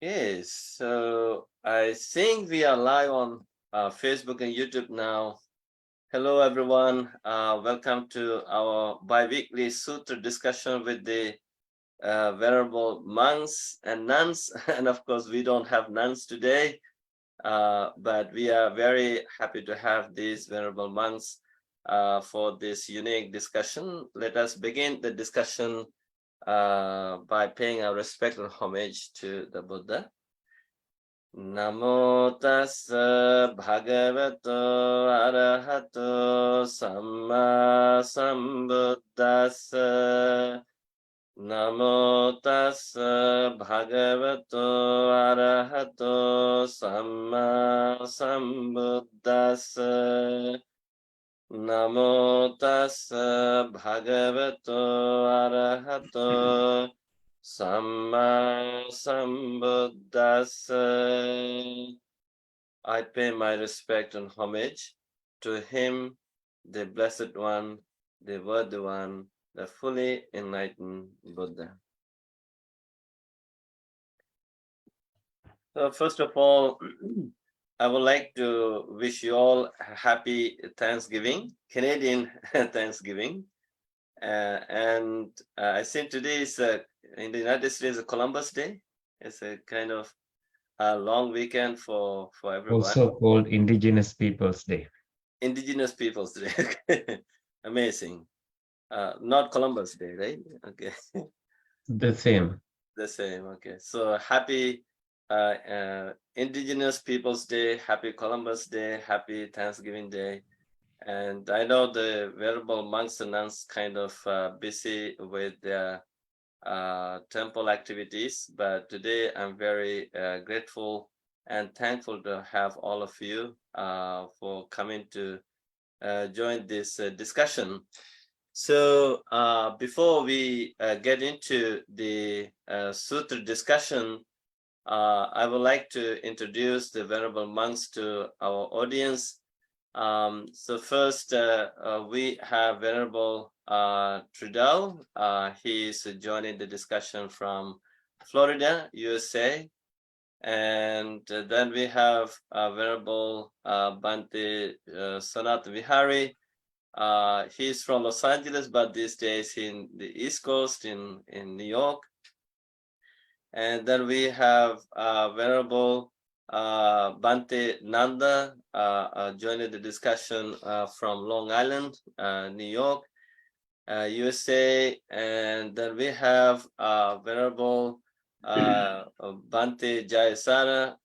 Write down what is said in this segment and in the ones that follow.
Yes, so I think we are live on Facebook and YouTube now. Hello, everyone. Welcome to our bi-weekly sutra discussion with the venerable monks and nuns. And of course, we don't have nuns today, but we are very happy to have these venerable monks for this unique discussion. Let us begin the discussion by paying our respect and homage to the Buddha. Namo tassa bhagavato arahato samma sambuddhassa. Namo tassa bhagavato arahato samma sambuddhassa. Namo tassa bhagavato arahato Samma Sambuddhassa. I pay my respect and homage to him, the Blessed One, the Worthy One, the fully enlightened Buddha. So first of all, I would like to wish you all a happy Thanksgiving, Canadian Thanksgiving. And I think today is in the United States, Columbus Day. It's a kind of a long weekend for everyone. Also called Indigenous Peoples Day. Indigenous Peoples Day. Amazing. Not Columbus Day, right? Okay. The same. The same. Okay. So happy Indigenous Peoples Day, happy Columbus Day, happy Thanksgiving Day. And I know the venerable monks and nuns kind of busy with their temple activities, but today I'm very grateful and thankful to have all of you for coming to join this discussion. So before we get into the sutra discussion, I would like to introduce the venerable monks to our audience. So first, we have Venerable Trudell. He is joining the discussion from Florida, USA. And then we have Venerable Bhante Sanat Vihari. He's from Los Angeles, but these days in the East Coast in New York. And then we have Venerable Bhante Nanda joining the discussion from Long Island, New York, USA. And then we have Venerable Bhante Jayasara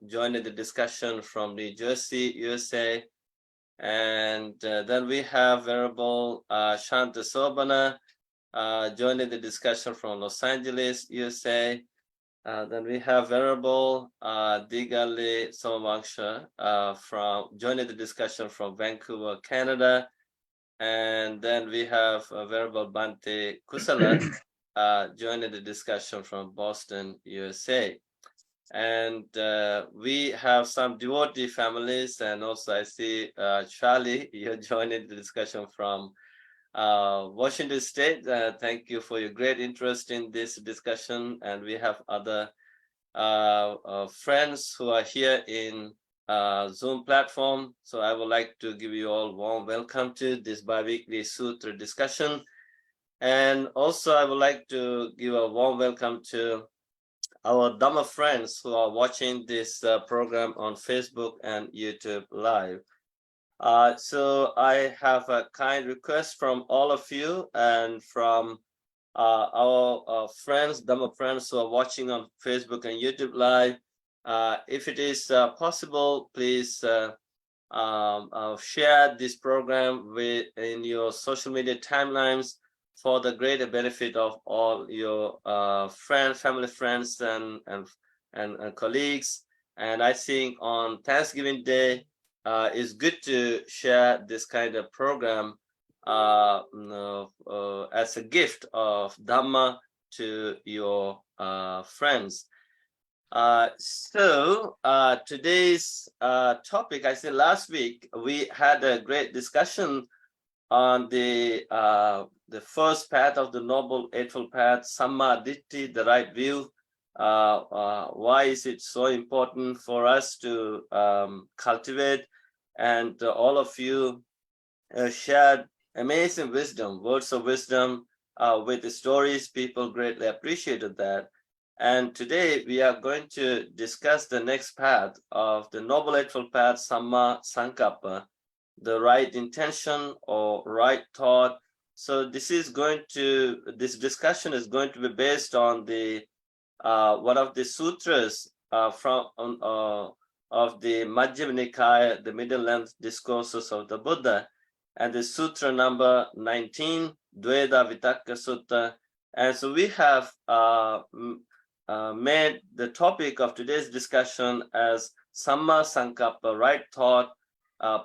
joining the discussion from New Jersey, USA. And then we have Venerable Shanta Sobana joining the discussion from Los Angeles, USA. Then we have Venerable Digale Somavangsha from joining the discussion from Vancouver, Canada. And then we have Venerable Bhante Kusala joining the discussion from Boston, USA. And we have some devotee families, and also I see Charlie, you're joining the discussion from Washington State. Thank you for your great interest in this discussion. And we have other friends who are here in Zoom platform. So I would like to give you all warm welcome to this bi-weekly sutra discussion. And also I would like to give a warm welcome to our Dhamma friends who are watching this program on Facebook and YouTube Live. So I have a kind request from all of you and from our friends, Dhamma friends who are watching on Facebook and YouTube Live. If it is possible, please share this program in your social media timelines for the greater benefit of all your family, friends, and colleagues. And I think on Thanksgiving Day, it's good to share this kind of program as a gift of Dhamma to your friends. So today's topic, I said last week, we had a great discussion on the first path of the Noble Eightfold Path, Samma Ditti, the right view. why is it so important for us to cultivate, and all of you shared amazing wisdom, words of wisdom with the stories. People greatly appreciated that. And today we are going to discuss the next path of the Noble Eightfold Path, Samma Sankappa, the right intention or right thought. So this discussion is going to be based on the one of the sutras of the Majjhima Nikaya, the middle length discourses of the Buddha, and the sutra number 19, Dveda Vitakka Sutta. And so we have made the topic of today's discussion as Samma Sankappa, right thought,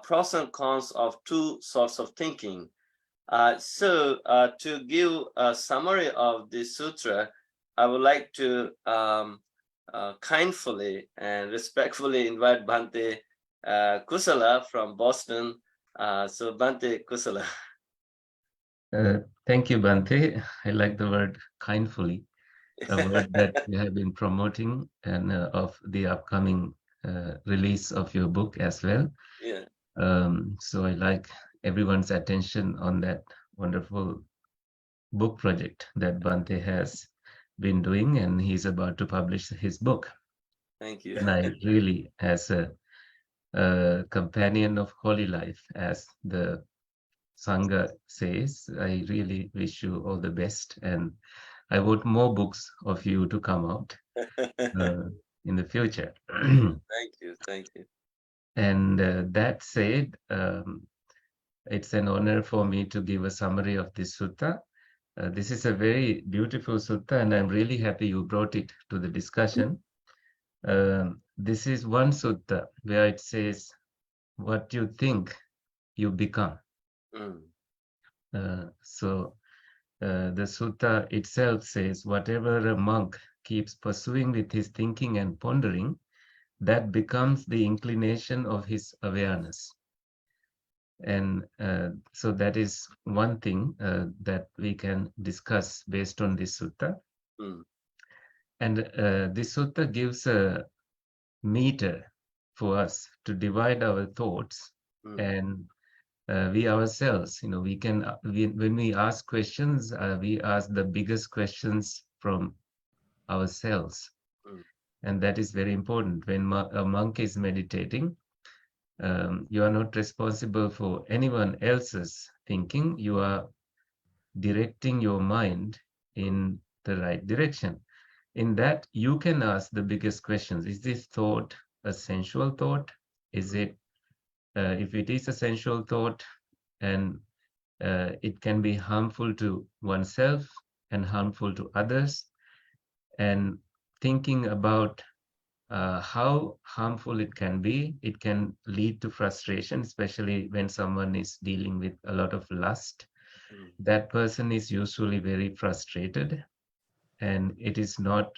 pros and cons of two sorts of thinking. To give a summary of this sutra, I would like to kindly and respectfully invite Bhante Kusala from Boston. So Bhante Kusala. Thank you, Bante. I like the word kindfully, a word that you have been promoting and of the upcoming release of your book as well. Yeah. So I like everyone's attention on that wonderful book project that Bante has been doing, and he's about to publish his book. Thank you. And I really, as a companion of holy life, as the Sangha says, I really wish you all the best, and I want more books of you to come out uh, in the future. Thank you. Thank you. And that said, it's an honor for me to give a summary of this sutta. This is a very beautiful sutta, and I'm really happy you brought it to the discussion. This is one sutta where it says, what you think, you become. Mm. So the sutta itself says, whatever a monk keeps pursuing with his thinking and pondering, that becomes the inclination of his awareness. And so that is one thing that we can discuss based on this sutta. Mm. And this sutta gives a meter for us to divide our thoughts. Mm. And we ourselves, we can, when we ask questions, we ask the biggest questions from ourselves. Mm. And that is very important. When a monk is meditating, you are not responsible for anyone else's thinking. You are directing your mind in the right direction. In that, you can ask the biggest questions. Is this thought a sensual thought? Is it, if it is a sensual thought, and it can be harmful to oneself and harmful to others, and thinking about how harmful it can lead to frustration, especially when someone is dealing with a lot of lust. Mm. That person is usually very frustrated, and it is not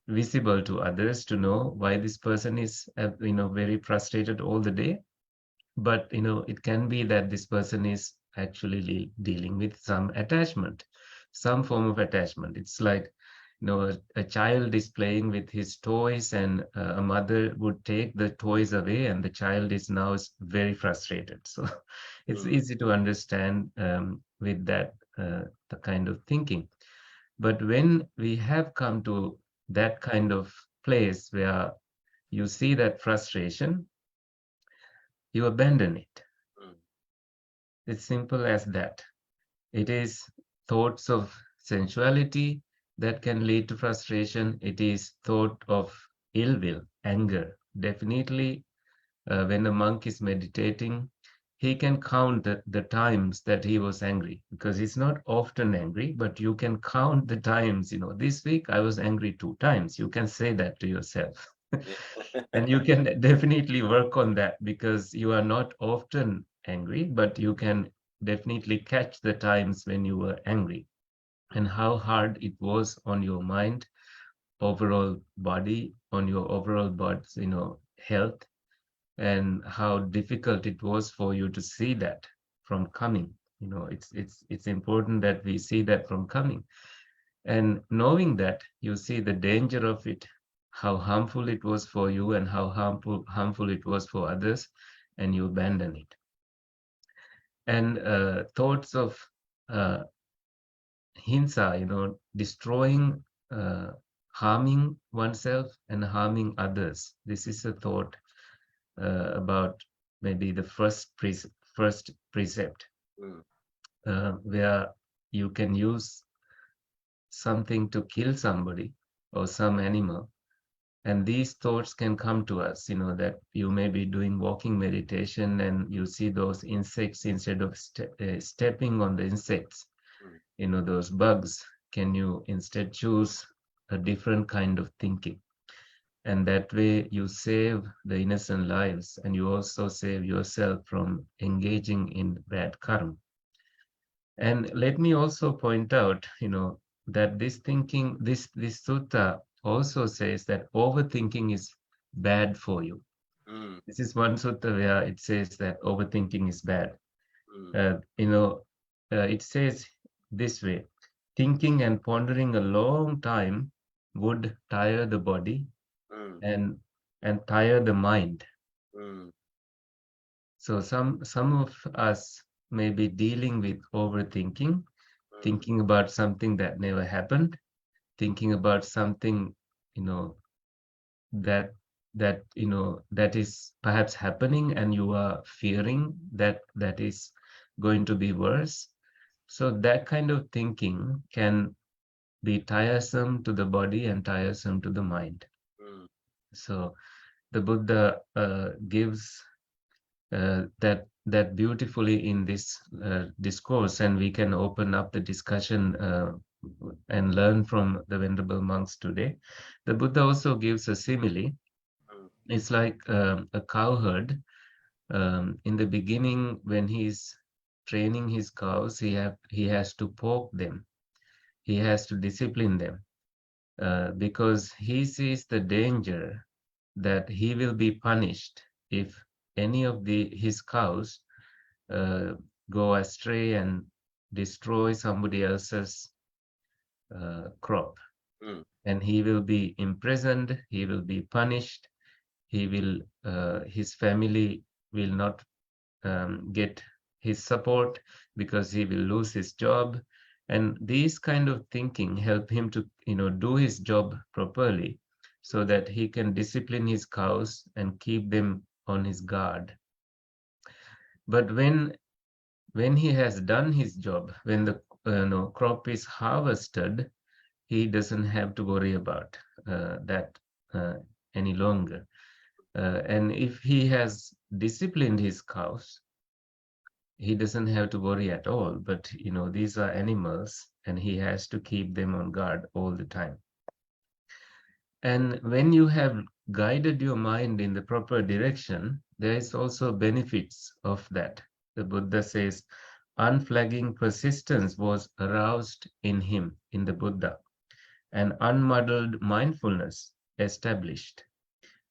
visible to others to know why this person is, very frustrated all the day. But, it can be that this person is actually dealing with some attachment, some form of attachment. It's like, a child is playing with his toys, and a mother would take the toys away, and the child is now very frustrated. So it's Mm. easy to understand with that the kind of thinking. But when we have come to that kind of place where you see that frustration, you abandon it. Mm. It's simple as that. It is thoughts of sensuality that can lead to frustration. It is thought of ill will, anger. Definitely, when a monk is meditating, he can count the times that he was angry, because he's not often angry, but you can count the times. This week I was angry 2 times. You can say that to yourself. Yeah. And you can definitely work on that, because you are not often angry, but you can definitely catch the times when you were angry and how hard it was on your mind, overall body, on your overall body's, health, and how difficult it was for you to see that from coming. It's important that we see that from coming. And knowing that, you see the danger of it, how harmful it was for you and how harmful it was for others, and you abandon it. And thoughts of uh, hinsa, destroying, harming oneself and harming others. This is a thought about maybe the first precept, mm, where you can use something to kill somebody or some animal. And these thoughts can come to us, that you may be doing walking meditation and you see those insects. Instead of stepping on the insects, mm, those bugs, can you instead choose a different kind of thinking? And that way you save the innocent lives, and you also save yourself from engaging in bad karma. And let me also point out, that this thinking, this sutta also says that overthinking is bad for you. mm, This is one sutta where it says that overthinking is bad. mm, Uh, you know, it says this way: thinking and pondering a long time would tire the body mm, and tire the mind. mm, So some of us may be dealing with overthinking, mm, thinking about something that never happened, thinking about something, you know, that that is perhaps happening, and you are fearing that that is going to be worse. So that kind of thinking can be tiresome to the body and tiresome to the mind. mm, So the Buddha gives that beautifully in this discourse, and we can open up the discussion and learn from the venerable monks today. The Buddha also gives a simile. mm, It's like a cowherd. In the beginning, when he's training his cows, he has to poke them. He has to discipline them, because he sees the danger that he will be punished if any of his cows uh, go astray and destroy somebody else's crop. mm, And he will be imprisoned, he will be punished, his family will not get his support because he will lose his job. And these kind of thinking help him to do his job properly, so that he can discipline his cows and keep them on his guard. But when he has done his job, when the crop is harvested, he doesn't have to worry about that uh, any longer. And if he has disciplined his cows, he doesn't have to worry at all. But these are animals, and he has to keep them on guard all the time. And when you have guided your mind in the proper direction, there is also benefits of that. The Buddha says unflagging persistence was aroused in him, in the Buddha, and unmuddled mindfulness established.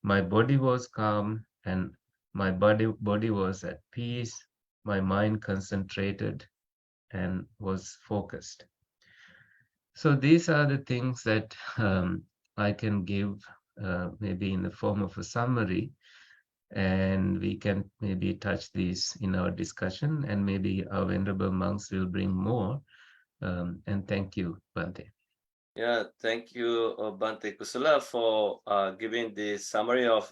My body was calm, and my body was at peace. My mind concentrated and was focused. So these are the things that I can give, maybe in the form of a summary, and we can maybe touch these in our discussion, and maybe our venerable monks will bring more. And thank you, Bante. Yeah, thank you, Bante Kusala, for giving the summary of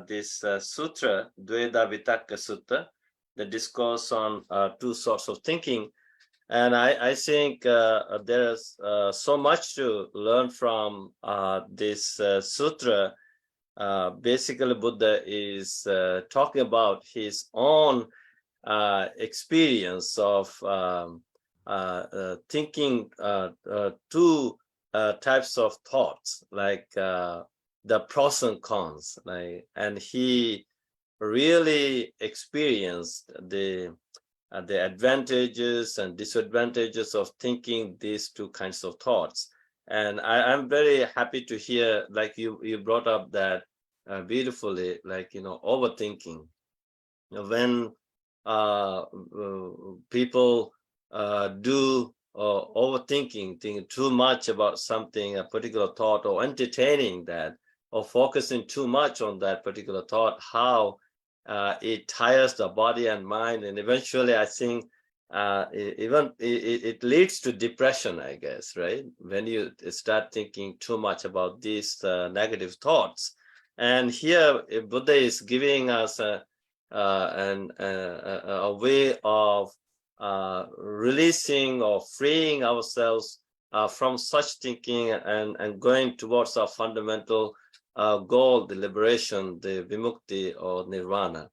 this sutra, Dveda Vitaka Sutta, the discourse on two sorts of thinking. And I think there's so much to learn from this sutra. Basically, Buddha is talking about his own experience of thinking two types of thoughts, like the pros and cons, like, and he really experienced the advantages and disadvantages of thinking these two kinds of thoughts. And I'm very happy to hear, like you brought up that beautifully, like overthinking. When people do or overthinking, thinking too much about something, a particular thought, or entertaining that, or focusing too much on that particular thought, how it tires the body and mind, and eventually, I think it leads to depression, I guess, right? When you start thinking too much about these negative thoughts. And here, Buddha is giving us a way of releasing or freeing ourselves from such thinking and going towards our fundamental goal, the liberation, the vimukti or nirvana.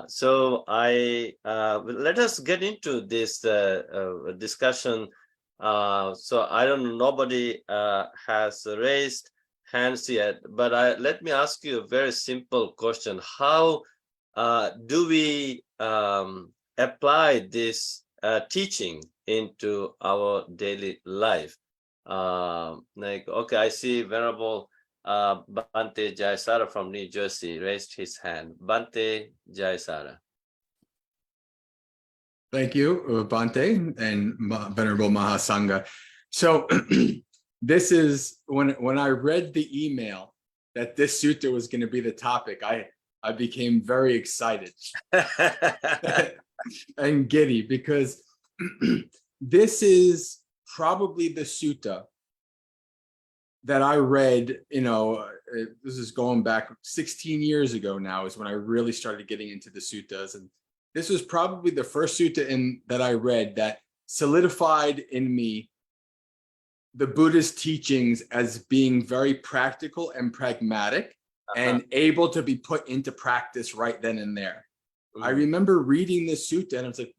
So let us get into this discussion. So I don't know, nobody has raised hands yet, but let me ask you a very simple question. How do we apply this teaching into our daily life? Okay, I see Venerable Bhante Jayasara from New Jersey raised his hand. Bhante Jayasara. Thank you, Bhante and Venerable Mahasangha. So this is when I read the email that this sutta was going to be the topic, I became very excited and giddy, because this is probably the sutta that I read, this is going back 16 years ago now, is when I really started getting into the suttas. And this was probably the first sutta that I read that solidified in me the Buddha's teachings as being very practical and pragmatic and able to be put into practice right then and there. I remember reading this sutta and I was like,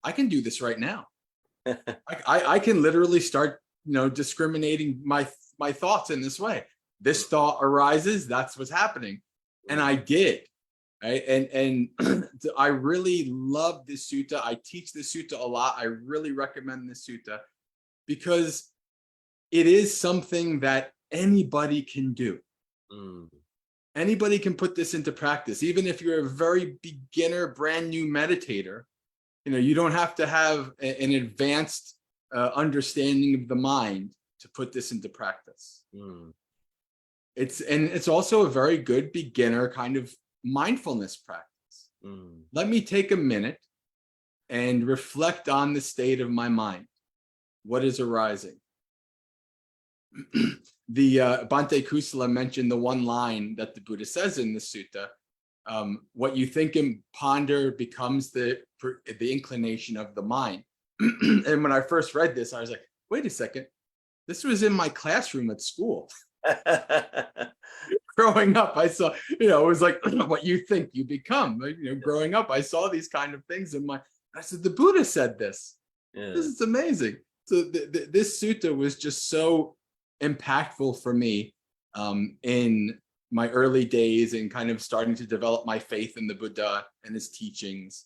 I can do this right now. I can literally start, discriminating my thoughts in this way. This thought arises, that's what's happening. And I did. Right? And I really love this sutta. I teach this sutta a lot. I really recommend this sutta because it is something that anybody can do. Anybody can put this into practice. Even if you're a very beginner, brand new meditator, you don't have to have an advanced understanding of the mind to put this into practice. It's also a very good beginner kind of mindfulness practice. Let me take a minute and reflect on the state of my mind. What is arising? The Bhante Kusala mentioned the one line that the Buddha says in the sutta, what you think and ponder becomes the inclination of the mind. And when I first read this, I was like, wait a second, this was in my classroom at school. Growing up, I saw, it was like what you think you become. Growing up, I saw these kind of things in I said, the Buddha said this. Yeah. This is amazing. So this sutta was just so impactful for me in my early days and kind of starting to develop my faith in the Buddha and his teachings.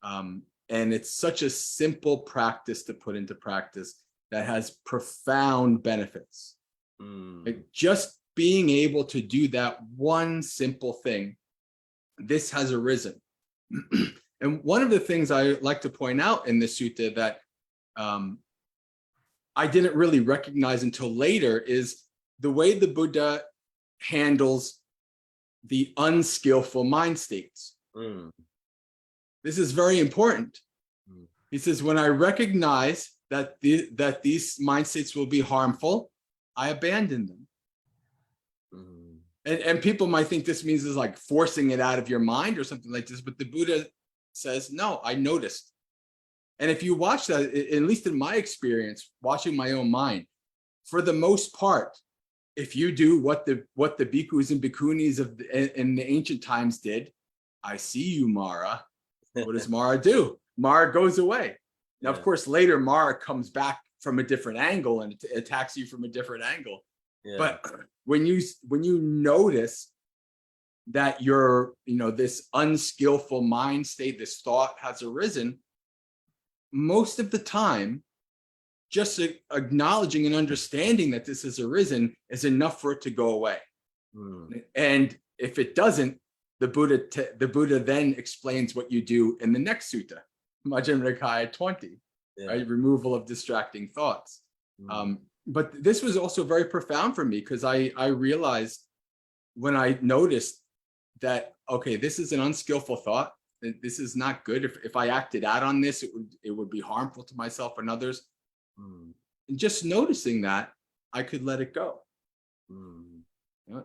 And it's such a simple practice to put into practice that has profound benefits. Like just being able to do that one simple thing, this has arisen. And one of the things I like to point out in the sutta that I didn't really recognize until later is the way the Buddha handles the unskillful mind states. This is very important. He says, when I recognize that these mind states will be harmful, I abandon them. And people might think this means is like forcing it out of your mind or something like this, but the Buddha says, no, I noticed. And if you watch that, at least in my experience, watching my own mind, for the most part, if you do what the bhikkhus and bhikkhunis in the ancient times did, I see you, Mara. What does Mara do? Mara goes away. Now, of course, later Mara comes back from a different angle and attacks you from a different angle. Yeah. But when you notice that you're, this unskillful mind state, this thought has arisen, most of the time, just acknowledging and understanding that this has arisen is enough for it to go away. And if it doesn't, the Buddha then explains what you do in the next sutta, Majjhima Nikaya 20. right? Removal of distracting thoughts. But this was also very profound for me because I realized when I noticed that, okay, this is an unskillful thought. This is not good. If I acted out on this, it would be harmful to myself and others. And just noticing that, I could let it go.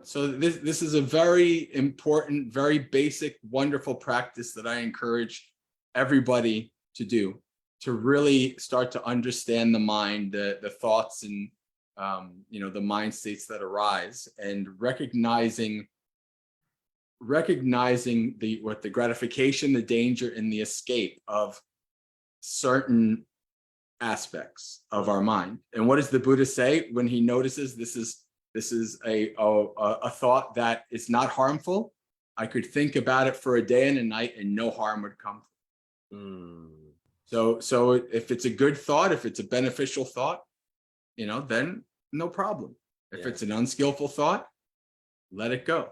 So this is a very important, very basic, wonderful practice that I encourage everybody to do, to really start to understand the mind, the thoughts and the mind states that arise, and recognizing the gratification, the danger, and the escape of certain aspects of our mind. And what does the Buddha say when he notices this is a thought that is not harmful? I could think about it for a day and a night and no harm would come. So if it's a good thought, if it's a beneficial thought, then no problem. If it's an unskillful thought, let it go.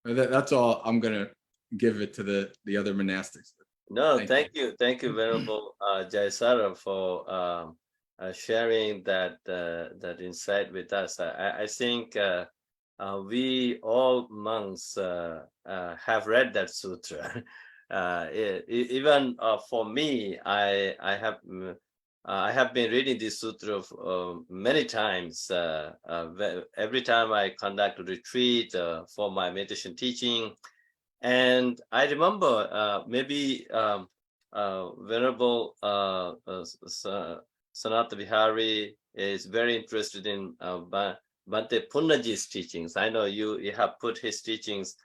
That's all. I'm gonna give it to the other monastics. No, thank you, Venerable Jayasara, for sharing that insight with us. I think we all monks have read that sutra. Even for me, I have been reading this sutra many times. Every time I conduct a retreat for my meditation teaching. And I remember maybe Venerable Sanata Vihari is very interested in Bhante Punnaji's teachings. I know you have put his teachings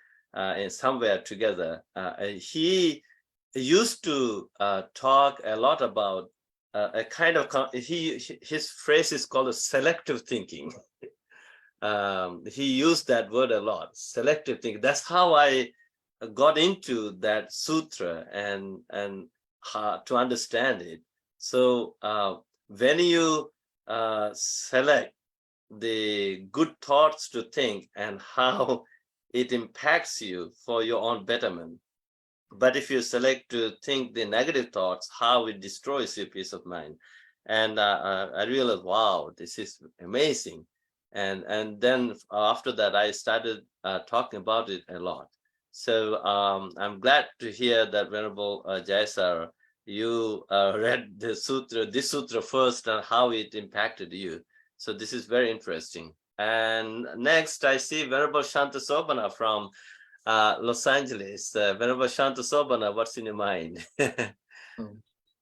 in somewhere together. He used to talk a lot about a kind of, his phrase is called selective thinking. He used that word a lot, selective thinking. That's how I got into that sutra and how to understand it. So when you select the good thoughts to think and how it impacts you for your own betterment, but if you select to think the negative thoughts, how it destroys your peace of mind. And I realized, wow, this is amazing. And then after that, I started talking about it a lot. So I'm glad to hear that Venerable Jayasara, you read this sutra first and how it impacted you. So this is very interesting. And next, I see Venerable Shanta Sobana from Los Angeles. Venerable Shanta Sobana, what's in your mind?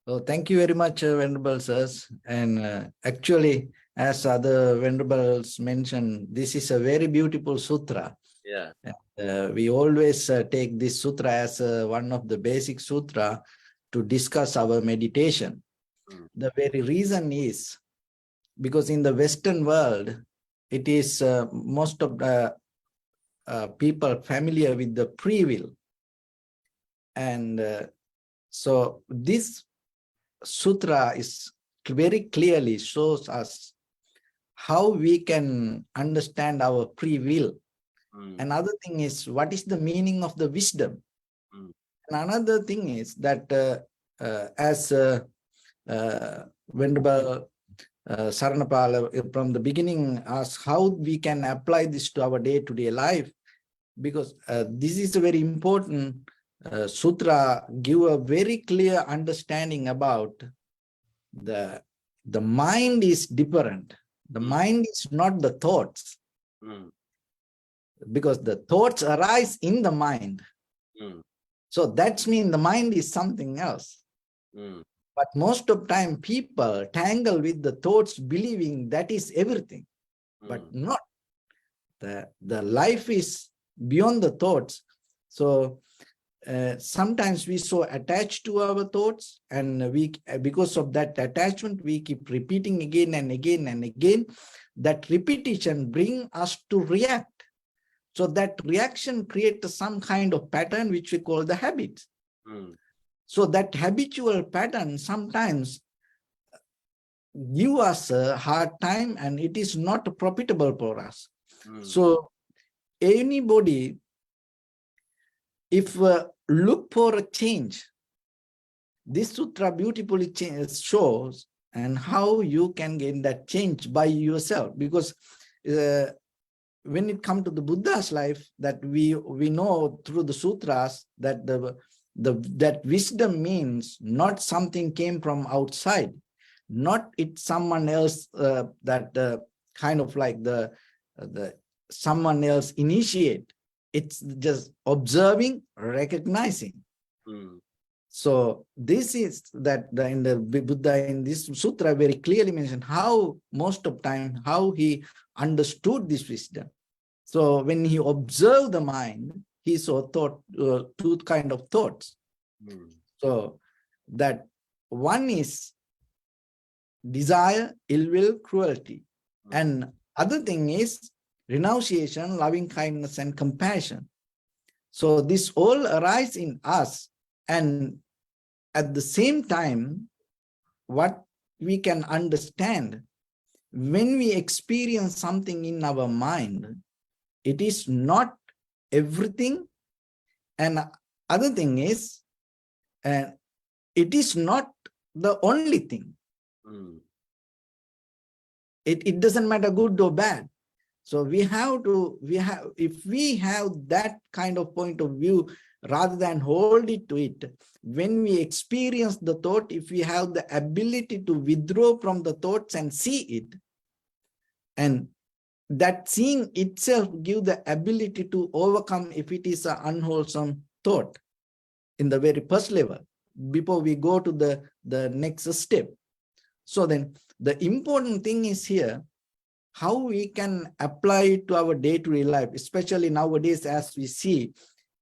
So thank you very much, Venerable Sirs. And actually, as other Venerables mentioned, this is a very beautiful sutra. Yeah. We always take this sutra as one of the basic sutra to discuss our meditation. The very reason is because in the Western world, it is most of the people familiar with the free will. And so this sutra is very clearly shows us how we can understand our free will. Another thing is, what is the meaning of the wisdom? And another thing is that as Venerable Saranapala from the beginning asked how we can apply this to our day-to-day life, because this is a very important sutra, give a very clear understanding about the mind is different. The mind is not the thoughts. Because the thoughts arise in the mind. So that means the mind is something else. But most of the time people tangle with the thoughts believing that is everything, but not. The life is beyond the thoughts. So sometimes we so attached to our thoughts, and we, because of that attachment, we keep repeating again and again and again. That repetition brings us to react. So that reaction creates some kind of pattern which we call the habit. So that habitual pattern sometimes give us a hard time, and it is not profitable for us. So anybody, if look for a change, this sutra beautifully shows and how you can gain that change by yourself. Because when it comes to the Buddha's life, that we know through the sutras that that wisdom means not something came from outside, not it's someone else that kind of like the someone else initiate. It's just observing, recognizing. So this is that in the Buddha in this sutra very clearly mentioned how most of time how he understood this wisdom. So when he observed the mind, he saw two kind of thoughts. So that one is desire, ill will, cruelty, and other thing is renunciation, loving kindness, and compassion. So this all arise in us, and at the same time, what we can understand, when we experience something in our mind, it is not everything, and other thing is, it is not the only thing. It doesn't matter good or bad. So if we have that kind of point of view, rather than hold it to it, when we experience the thought, if we have the ability to withdraw from the thoughts and see it, and that seeing itself give the ability to overcome if it is an unwholesome thought in the very first level, before we go to the next step. So then the important thing is here, how we can apply it to our day-to-day life, especially nowadays as we see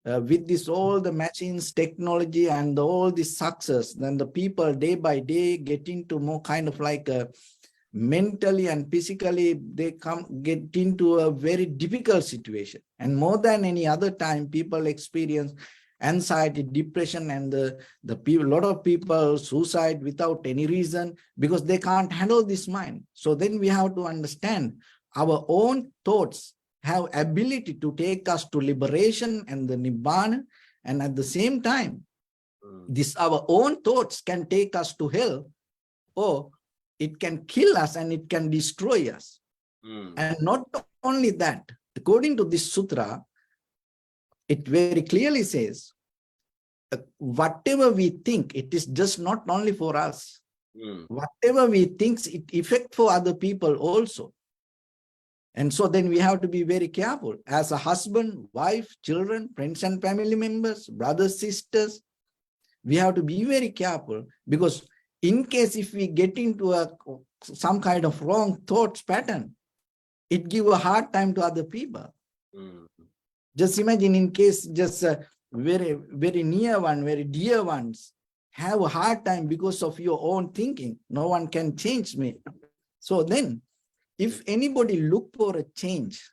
with this all the machines, technology, and all this success, then the people day by day get into more kind of like mentally and physically, they get into a very difficult situation. And more than any other time, people experience anxiety, depression, and the people, a lot of people suicide without any reason because they can't handle this mind. So then we have to understand our own thoughts have ability to take us to liberation and the nibbana, and at the same time, this our own thoughts can take us to hell, or it can kill us and it can destroy us. And not only that, according to this sutra, it very clearly says, whatever we think, it is just not only for us. Whatever we think, it affects for other people also. And so then we have to be very careful as a husband, wife, children, friends and family members, brothers, sisters. We have to be very careful, because in case if we get into some kind of wrong thoughts pattern, it gives a hard time to other people. Just imagine in case just very, very near one, very dear ones have a hard time because of your own thinking. No one can change me. So then, if anybody look for a change,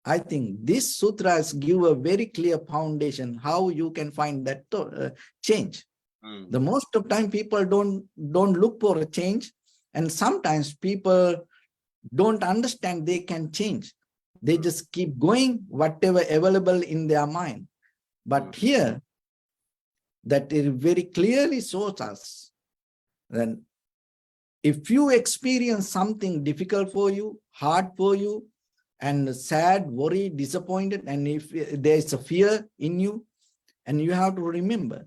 I think this sutras give a very clear foundation how you can find that change. The most of time people don't look for a change, and sometimes people don't understand they can change. They just keep going whatever available in their mind. But here, that it very clearly shows us that if you experience something difficult for you, hard for you, and sad, worried, disappointed, and if there is a fear in you, and you have to remember,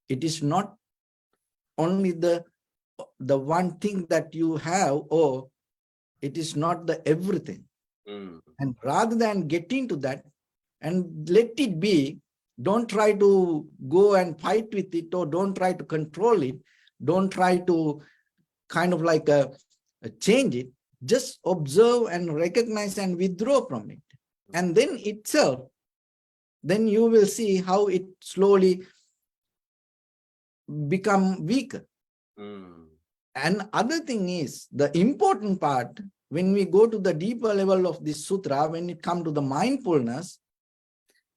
it is not only the one thing that you have, or it is not the everything. And rather than get into that and let it be, don't try to go and fight with it, or don't try to control it. Don't try to kind of like change it. Just observe and recognize and withdraw from it. And then itself, then you will see how it slowly become weaker. And other thing is, the important part, when we go to the deeper level of this sutra, when it comes to the mindfulness,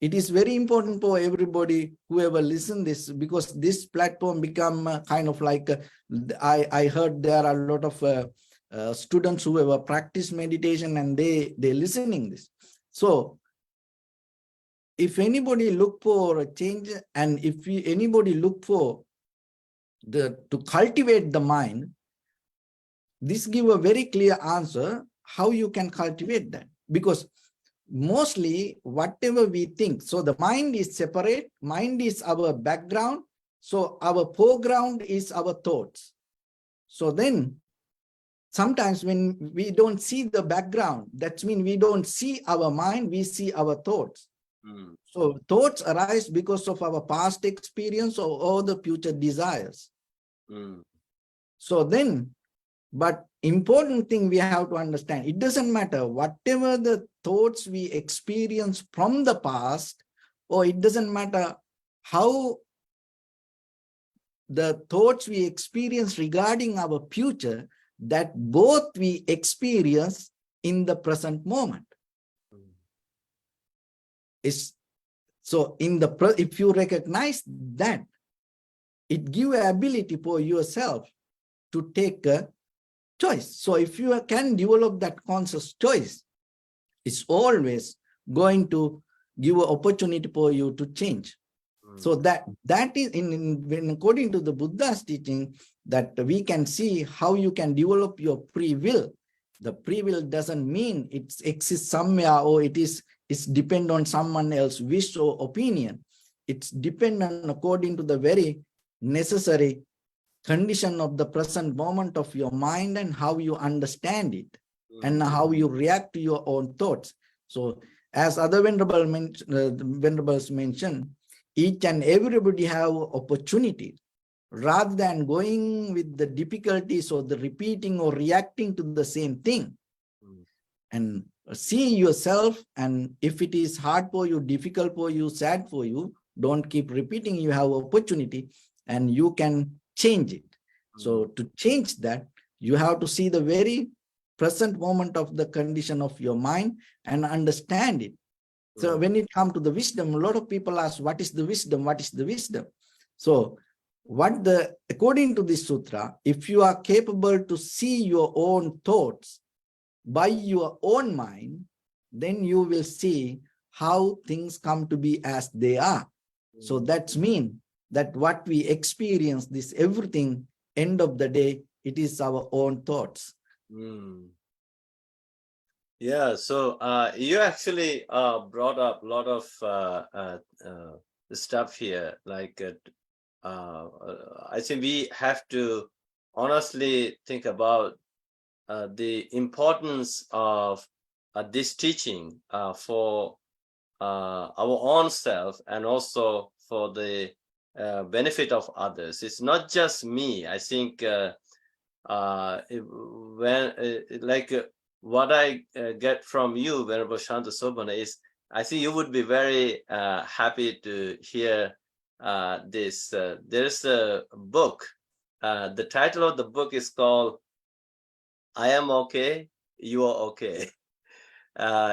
it is very important for everybody, whoever listen this, because this platform become kind of like, I heard there are a lot of students who have practiced meditation and they listening this. So if anybody look for a change, and if anybody look for to cultivate the mind, this give a very clear answer how you can cultivate that. Because mostly whatever we think, so the mind is separate, mind is our background, so our foreground is our thoughts. So then sometimes when we don't see the background, that means we don't see our mind, we see our thoughts. So thoughts arise because of our past experience or all the future desires. So then, but important thing we have to understand, it doesn't matter whatever the thoughts we experience from the past, or it doesn't matter how the thoughts we experience regarding our future, that both we experience in the present moment. So if you recognize that, it gives ability for yourself to take a choice. So if you can develop that conscious choice, it's always going to give an opportunity for you to change. So that is according to the Buddha's teaching, that we can see how you can develop your free will. The free will doesn't mean it exists somewhere or it's depend on someone else's wish or opinion. It's dependent according to the very necessary condition of the present moment of your mind and how you understand it and how you react to your own thoughts. So as other venerables mentioned, each and everybody have opportunity, rather than going with the difficulties or the repeating or reacting to the same thing. And see yourself, and if it is hard for you, difficult for you, sad for you, don't keep repeating. You have opportunity and you can change it. So to change that, you have to see the very present moment of the condition of your mind and understand it. So when it comes to the wisdom, a lot of people ask, what is the wisdom? What is the wisdom? So according to this sutra, if you are capable to see your own thoughts by your own mind, then you will see how things come to be as they are. So that's mean that what we experience, this everything, end of the day, it is our own thoughts. Yeah, so you actually brought up a lot of stuff here. Like, I think we have to honestly think about the importance of this teaching for our own self and also for the benefit of others. It's not just me. I think what I get from you, Venerable Shanta Sobhana, is I think you would be very happy to hear this. There's a book. The title of the book is called I Am Okay, You Are Okay.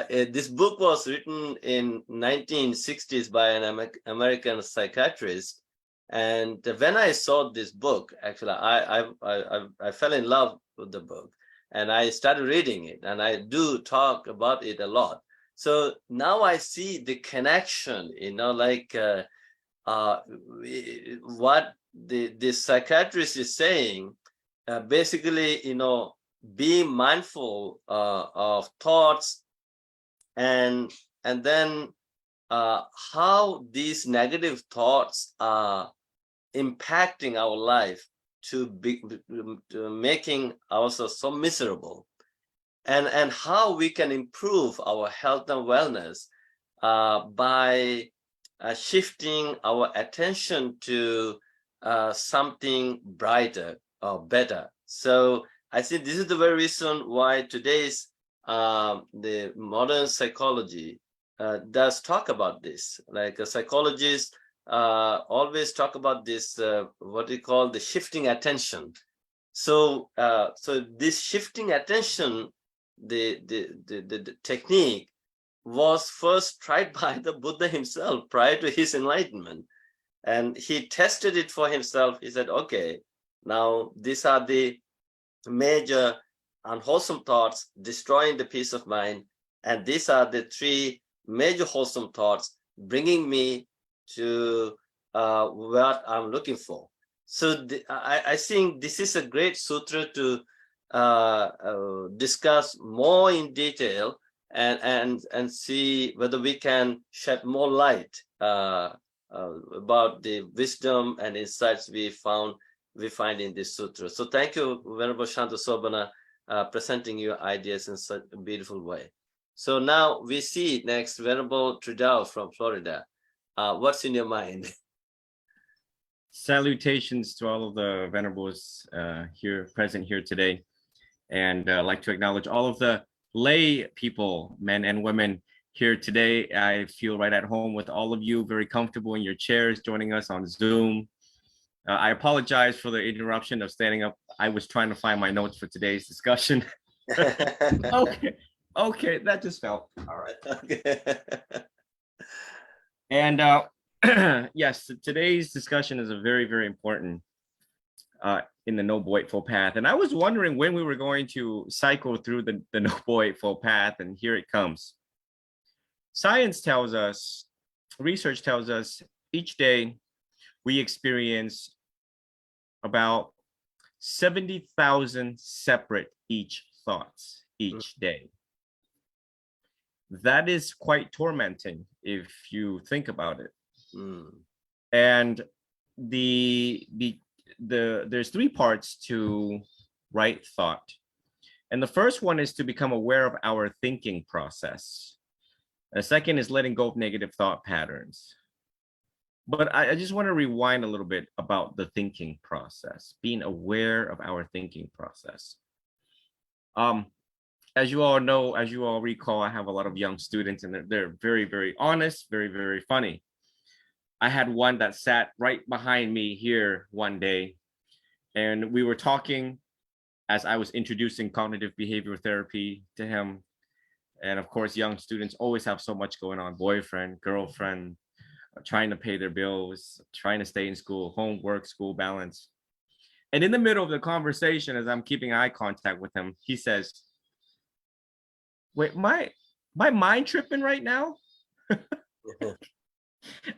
This book was written in 1960s by an American psychiatrist. And when I saw this book, actually, I fell in love with the book. And I started reading it, and I do talk about it a lot. So now I see the connection, like what the psychiatrist is saying, basically, be mindful of thoughts and then how these negative thoughts are impacting our life to making ourselves so miserable, and how we can improve our health and wellness by shifting our attention to something brighter or better. So I think this is the very reason why today's the modern psychology does talk about this. Like a psychologist always talk about this, what we call the shifting attention. So this shifting attention, the technique was first tried by the Buddha himself prior to his enlightenment. And he tested it for himself. He said, okay, now these are the major unwholesome thoughts destroying the peace of mind. And these are the three major wholesome thoughts bringing me to what I'm looking for. So I think this is a great sutra to discuss more in detail and see whether we can shed more light about the wisdom and insights we find in this sutra. So thank you, Venerable Shanta Sobana, presenting your ideas in such a beautiful way. So now we see next Venerable Trudell from Florida. What's in your mind? Salutations to all of the venerables present here today, and I'd like to acknowledge all of the lay people, men and women here today. I feel right at home with all of you, very comfortable in your chairs, joining us on Zoom. I apologize for the interruption of standing up. I was trying to find my notes for today's discussion. Okay, that just fell. All right. Okay. And yes, today's discussion is a very, very important in the Noble Eightfold Path. And I was wondering when we were going to cycle through the Noble Eightfold Path, and here it comes. Science tells us, research tells us, each day we experience about 70,000 separate thoughts each day. That is quite tormenting if you think about it. And there's three parts to right thought. And the first one is to become aware of our thinking process. The second is letting go of negative thought patterns. But I just want to rewind a little bit about the thinking process, being aware of our thinking process. As you all know, as you all recall, I have a lot of young students, and they're very, very honest, very, very funny. I had one that sat right behind me here one day, and we were talking as I was introducing cognitive behavioral therapy to him. And of course, young students always have so much going on: boyfriend, girlfriend, trying to pay their bills, trying to stay in school, homework, school balance. And in the middle of the conversation, as I'm keeping eye contact with him, he says, "Wait, my mind tripping right now?"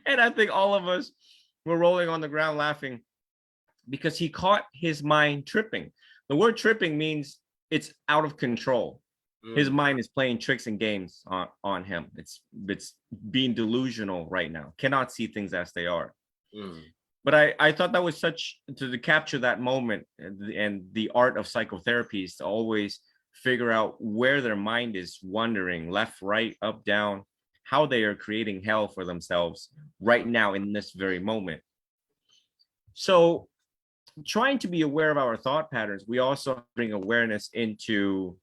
And I think all of us were rolling on the ground laughing because he caught his mind tripping. The word tripping means it's out of control. His mind is playing tricks and games on him. It's being delusional right now, cannot see things as they are. But I thought that was such to capture that moment, and the art of psychotherapy is to always figure out where their mind is wandering, left, right, up, down, how they are creating hell for themselves right now in this very moment. So trying to be aware of our thought patterns, we also bring awareness into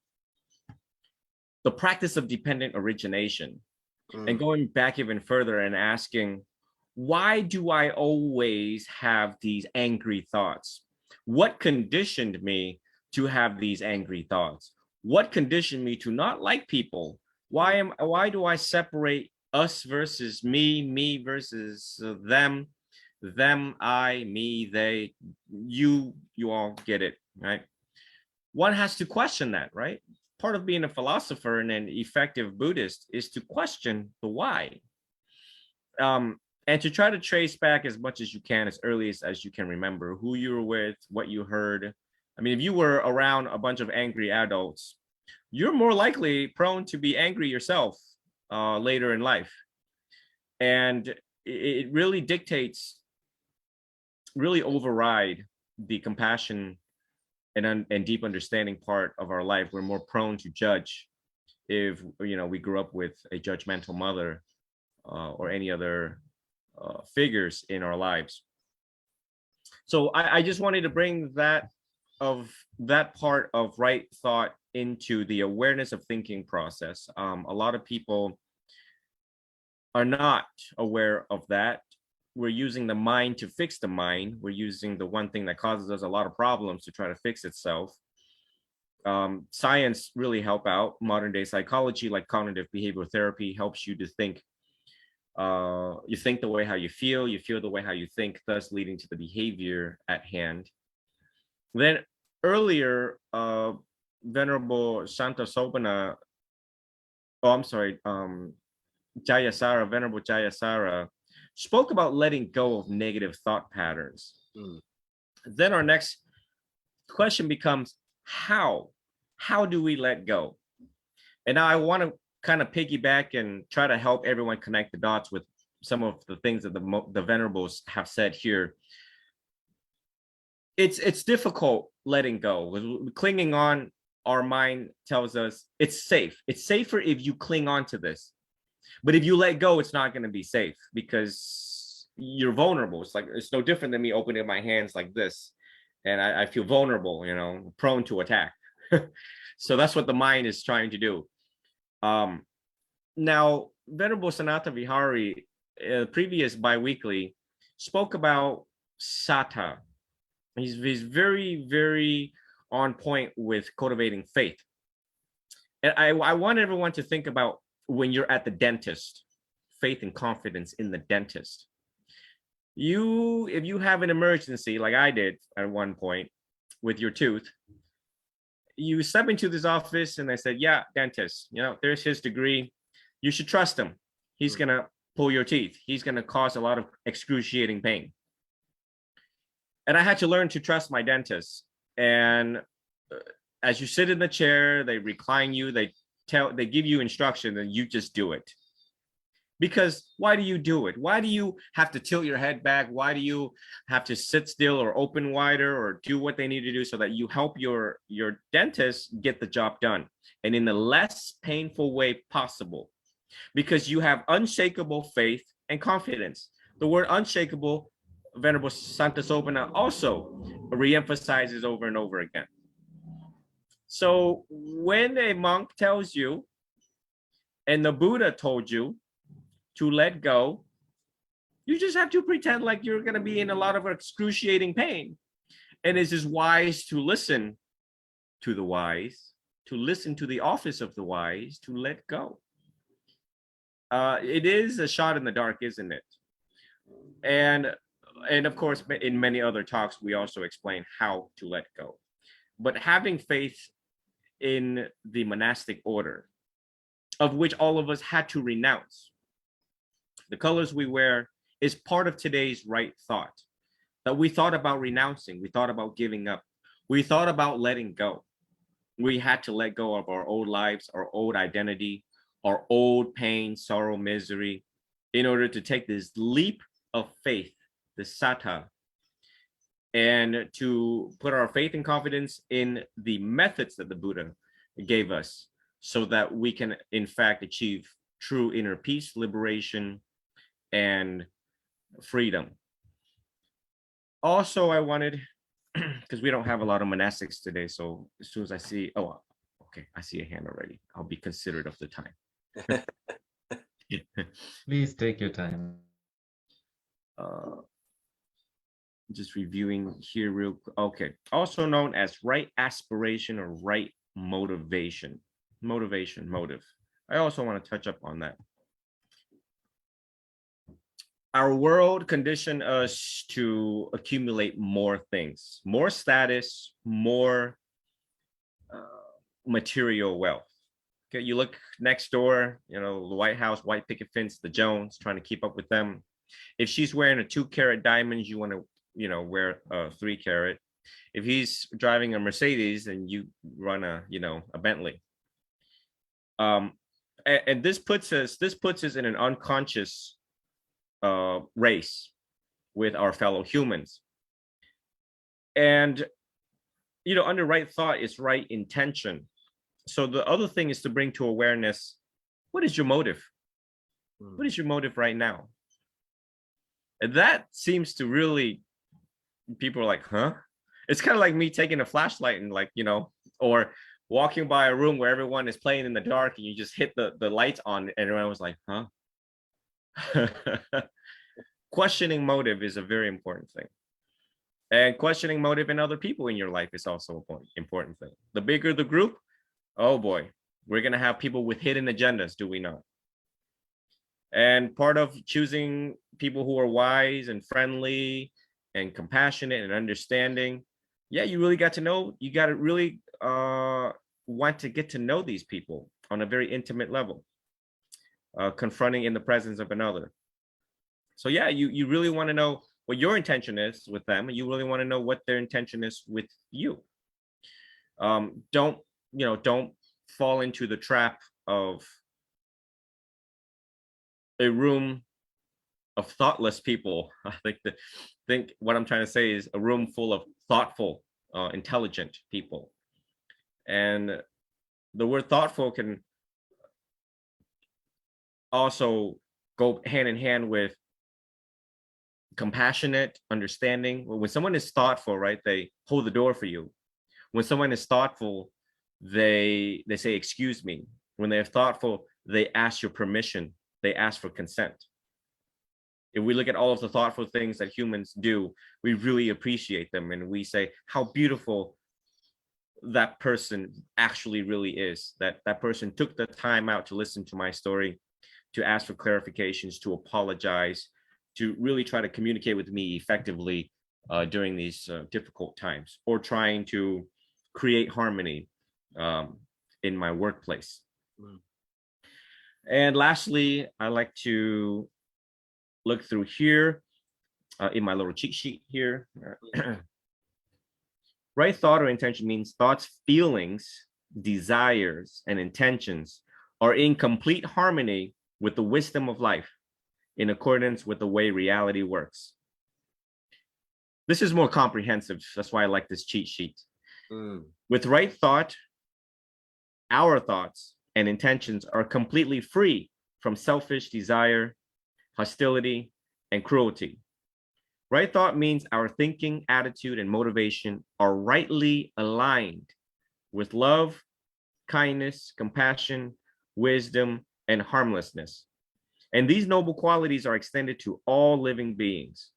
the practice of dependent origination, and going back even further and asking, why do I always have these angry thoughts? What conditioned me to have these angry thoughts? What conditioned me to not like people? Why do I separate us versus me versus them, I, me, they, you all get it, right? One has to question that, right? Part of being a philosopher and an effective Buddhist is to question the why. And to try to trace back as much as you can, as early as you can remember, who you were with, what you heard. I mean, if you were around a bunch of angry adults, you're more likely prone to be angry yourself later in life. And it really dictates, really override the compassion and deep understanding part of our life. We're more prone to judge if we grew up with a judgmental mother or any other figures in our lives. So I just wanted to bring that part of right thought into the awareness of thinking process. A lot of people are not aware of that. We're using the mind to fix the mind. We're using the one thing that causes us a lot of problems to try to fix itself. Science really help out. Modern day psychology, like cognitive behavioral therapy, helps you to think. You think the way how you feel the way how you think, thus leading to the behavior at hand. Then earlier, Venerable Shanta Sobana, Jayasara, Venerable Jayasara, spoke about letting go of negative thought patterns. Then our next question becomes, how do we let go? And now I want to kind of piggyback and try to help everyone connect the dots with some of the things that the venerables have said here. It's difficult letting go. Clinging on, our mind tells us it's safe. It's safer if you cling on to this. But if you let go, it's not going to be safe because you're vulnerable. It's like, it's no different than me opening my hands like this. And I feel vulnerable, you know, prone to attack. So that's what the mind is trying to do. Now, Venerable Sanata Vihari, previous biweekly, spoke about sutta. He's very, very on point with cultivating faith. And I want everyone to think about when you're at the dentist, faith and confidence in the dentist. If you have an emergency, like I did at one point with your tooth, you step into this office and I said, yeah, dentist, you know, there's his degree. You should trust him. He's going to pull your teeth. He's going to cause a lot of excruciating pain. And I had to learn to trust my dentist. And as you sit in the chair, they recline you, they give you instruction, and you just do it. Because why do you do it? Why do you have to tilt your head back? Why do you have to sit still or open wider or do what they need to do so that you help your dentist get the job done and in the less painful way possible? Because you have unshakable faith and confidence. The word unshakable, Venerable Santa Sopana also reemphasizes over and over again. So when a monk tells you, and the Buddha told you to let go, you just have to pretend like you're going to be in a lot of excruciating pain. And it is wise to listen to the wise, to listen to the office of the wise, to let go. It is a shot in the dark, isn't it? And of course, in many other talks, we also explain how to let go. But having faith in the monastic order, of which all of us had to renounce, the colors we wear, is part of today's right thought. That we thought about renouncing, we thought about giving up, we thought about letting go. We had to let go of our old lives, our old identity, our old pain, sorrow, misery, in order to take this leap of faith, the satta, and to put our faith and confidence in the methods that the Buddha gave us so that we can, in fact, achieve true inner peace, liberation, and freedom. Also, I wanted, because we don't have a lot of monastics today, so as soon as I see, oh, okay, I see a hand already. I'll be considerate of the time. Please take your time. Just reviewing here real quick. Okay, also known as right aspiration or right motivation. Motive. I also want to touch up on that. Our world conditioned us to accumulate more things, more status, more material wealth. Okay, you look next door, you know, the White House, white picket fence, the Jones, trying to keep up with them. If she's wearing a 2-carat diamond, you want to, you know, wear a 3-carat. If he's driving a Mercedes and you run a, you know, a Bentley. And this puts us in an unconscious race with our fellow humans. And, you know, under right thought is right intention. So the other thing is to bring to awareness, what is your motive? What is your motive right now? And that seems to really, people are like, huh? It's kind of like me taking a flashlight and, like, you know, or walking by a room where everyone is playing in the dark and you just hit the lights on and everyone was like, huh? Questioning motive is a very important thing. And questioning motive in other people in your life is also an important thing. The bigger the group, oh boy, we're going to have people with hidden agendas, do we not? And part of choosing people who are wise and friendly and compassionate and understanding, yeah, you really got to know, you got to really want to get to know these people on a very intimate level, confronting in the presence of another. So yeah, you really want to know what your intention is with them, and you really want to know what their intention is with you. Don't fall into the trap of a room of thoughtless people. I think what I'm trying to say is a room full of thoughtful, intelligent people. And the word thoughtful can also go hand in hand with compassionate, understanding. When someone is thoughtful, right, they hold the door for you. When someone is thoughtful, they say, excuse me. When they're thoughtful, they ask your permission. They ask for consent. If we look at all of the thoughtful things that humans do, we really appreciate them. And we say how beautiful that person actually really is, that person took the time out to listen to my story, to ask for clarifications, to apologize, to really try to communicate with me effectively during these difficult times, or trying to create harmony in my workplace. And lastly, I like to look through here in my little cheat sheet here. Right thought or intention means thoughts, feelings, desires, and intentions are in complete harmony with the wisdom of life, in accordance with the way reality works. This is more comprehensive. That's why I like this cheat sheet. With right thought, our thoughts and intentions are completely free from selfish desire, hostility, and cruelty. Right thought means our thinking, attitude, and motivation are rightly aligned with love, kindness, compassion, wisdom, and harmlessness. And these noble qualities are extended to all living beings.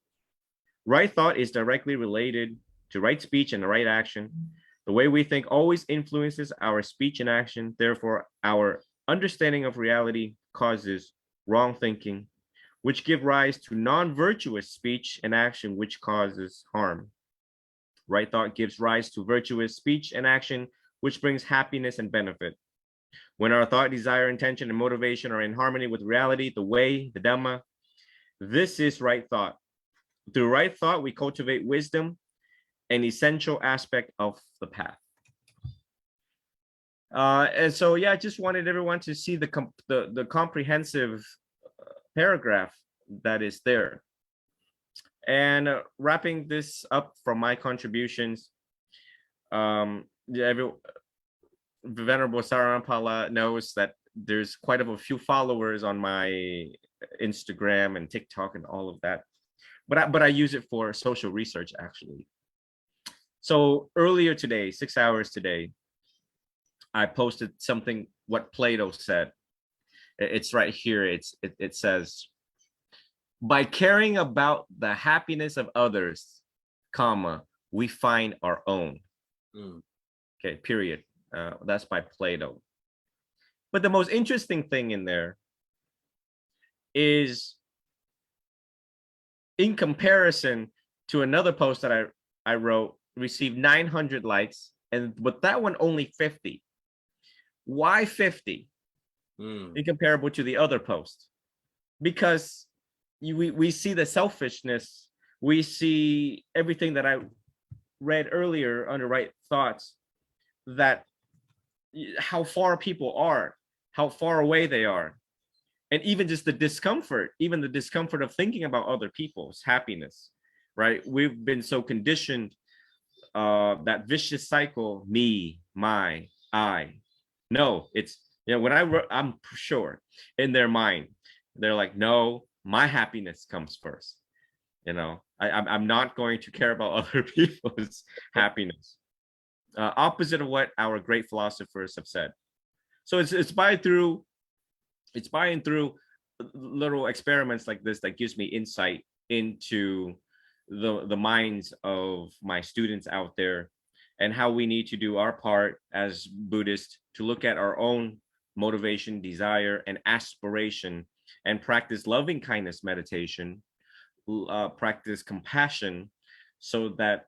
Right thought is directly related to right speech and the right action. The way we think always influences our speech and action. Therefore, our understanding of reality causes wrong thinking, which give rise to non-virtuous speech and action, which causes harm. Right thought gives rise to virtuous speech and action, which brings happiness and benefit. When our thought, desire, intention, and motivation are in harmony with reality, the way, the Dhamma, this is right thought. Through right thought, we cultivate wisdom, an essential aspect of the path. And so, yeah, I just wanted everyone to see the comprehensive paragraph that is there. And wrapping this up from my contributions, Venerable Saranampala knows that there's quite a few followers on my Instagram and TikTok and all of that, but I use it for social research actually. So earlier today, 6 hours today, I posted something what Plato said. It's right here. It says, by caring about the happiness of others, comma, we find our own. Okay, period. That's by Plato. But the most interesting thing in there is, in comparison to another post that I wrote, received 900 likes, and but that one only 50. Why 50? Incomparable to the other post? Because we see the selfishness, we see everything that I read earlier under right thoughts, that how far people are, how far away they are, and even just the discomfort of thinking about other people's happiness, right? We've been so conditioned, that vicious cycle, me, my, I. No, it's, when I'm sure in their mind, they're like, no, my happiness comes first. I'm not going to care about other people's happiness. Opposite of what our great philosophers have said. So it's by and through little experiments like this that gives me insight into the minds of my students out there, and how we need to do our part as Buddhists to look at our own motivation, desire, and aspiration, and practice loving kindness meditation, practice compassion, so that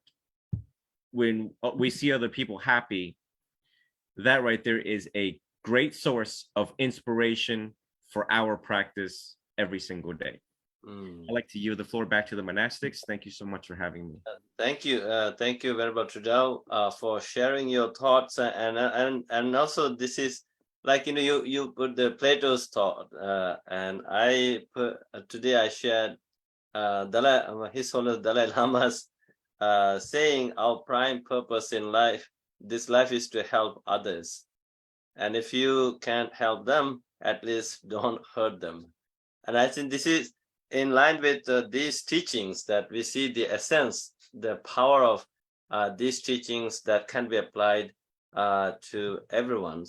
when we see other people happy, that right there is a great source of inspiration for our practice every single day. Mm. I'd like to yield the floor back to the monastics. Thank you so much for having me. Thank you, Venerable Trudeau, for sharing your thoughts, and also this is like you put the Plato's thought, and I put today I shared His Holiness Dalai Lama's saying our prime purpose in life, this life, is to help others, and if you can't help them, at least don't hurt them. And I think this is in line with these teachings that we see the essence, the power of these teachings that can be applied to everyone.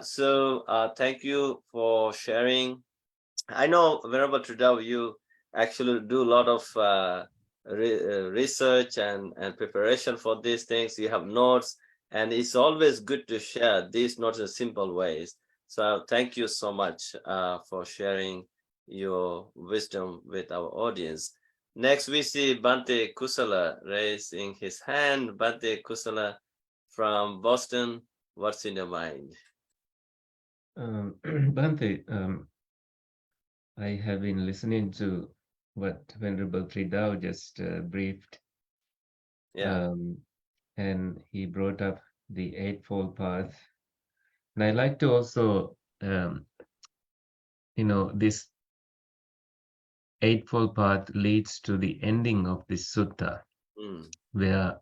So thank you for sharing. I know, Venerable Trudeau, you actually do a lot of research and preparation for these things. You have notes, and it's always good to share these notes in simple ways. So thank you so much for sharing your wisdom with our audience. Next, we see Bhante Kusala raising his hand. Bhante Kusala from Boston, what's in your mind? Bhante, I have been listening to what Venerable Tridao just briefed. Yeah. And he brought up the Eightfold Path. And I like to also, this Eightfold Path leads to the ending of this sutta, where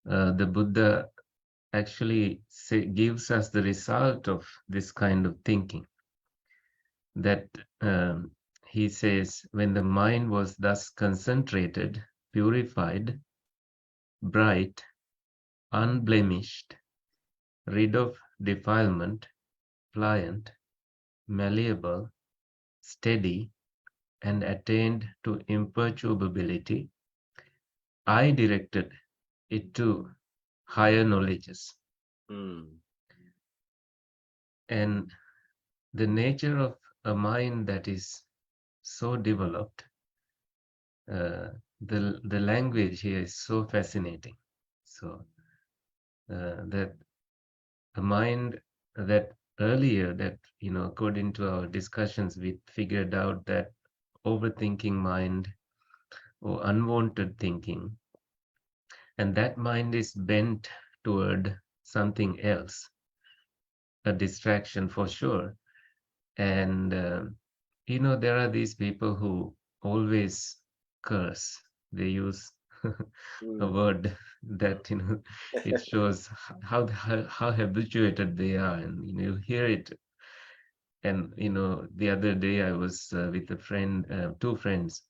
the Buddha actually gives us the result of this kind of thinking. That he says, when the mind was thus concentrated, purified, bright, unblemished, rid of defilement, pliant, malleable, steady, and attained to imperturbability, I directed it to higher knowledges. And the nature of a mind that is so developed, the language here is so fascinating. So that a mind that earlier that, according to our discussions, we figured out that overthinking mind or unwanted thinking, and that mind is bent toward something else, a distraction for sure. And there are these people who always curse. They use a word that it shows how habituated they are, and you hear it. And the other day I was with a friend, two friends,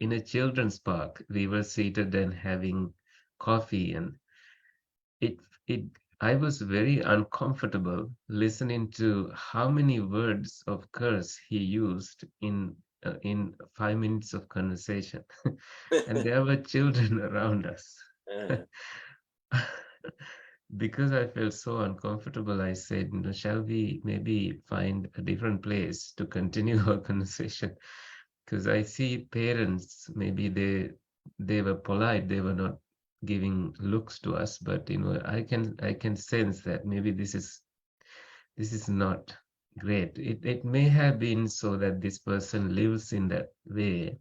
in a children's park. We were seated and having coffee, and it I was very uncomfortable listening to how many words of curse he used in 5 minutes of conversation. And there were children around us. Because I felt so uncomfortable, I said, shall we maybe find a different place to continue our conversation? Because I see parents, maybe they were polite, they were not giving looks to us, but I can sense that maybe this is not great. It may have been so that this person lives in that way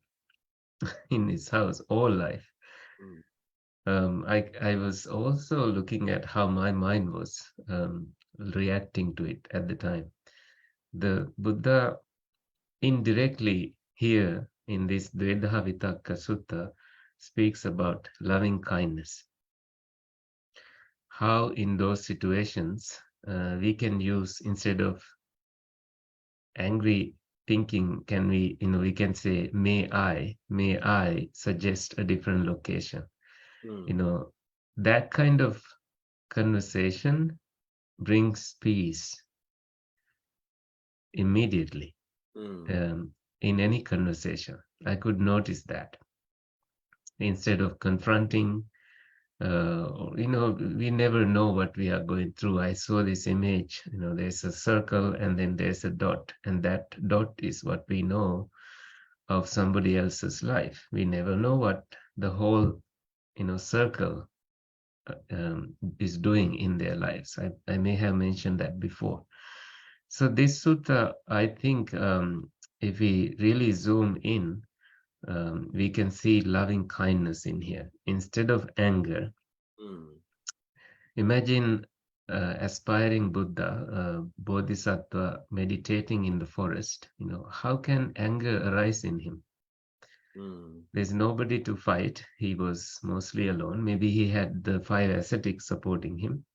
in his house all life. I was also looking at how my mind was reacting to it at the time. The Buddha indirectly here in this Dvedha Vitakka Sutta speaks about loving kindness. How in those situations we can use, instead of angry thinking, we can say, may I suggest a different location. That kind of conversation brings peace immediately. In any conversation, I could notice that. Instead of confronting, we never know what we are going through. I saw this image, there's a circle and then there's a dot, and that dot is what we know of somebody else's life. We never know what the whole, circle is doing in their lives. I may have mentioned that before. So this sutta, I think, if we really zoom in, we can see loving kindness in here instead of anger. Imagine aspiring Buddha, Bodhisattva, meditating in the forest. How can anger arise in him? There's nobody to fight. He was mostly alone. Maybe he had the 5 ascetics supporting him,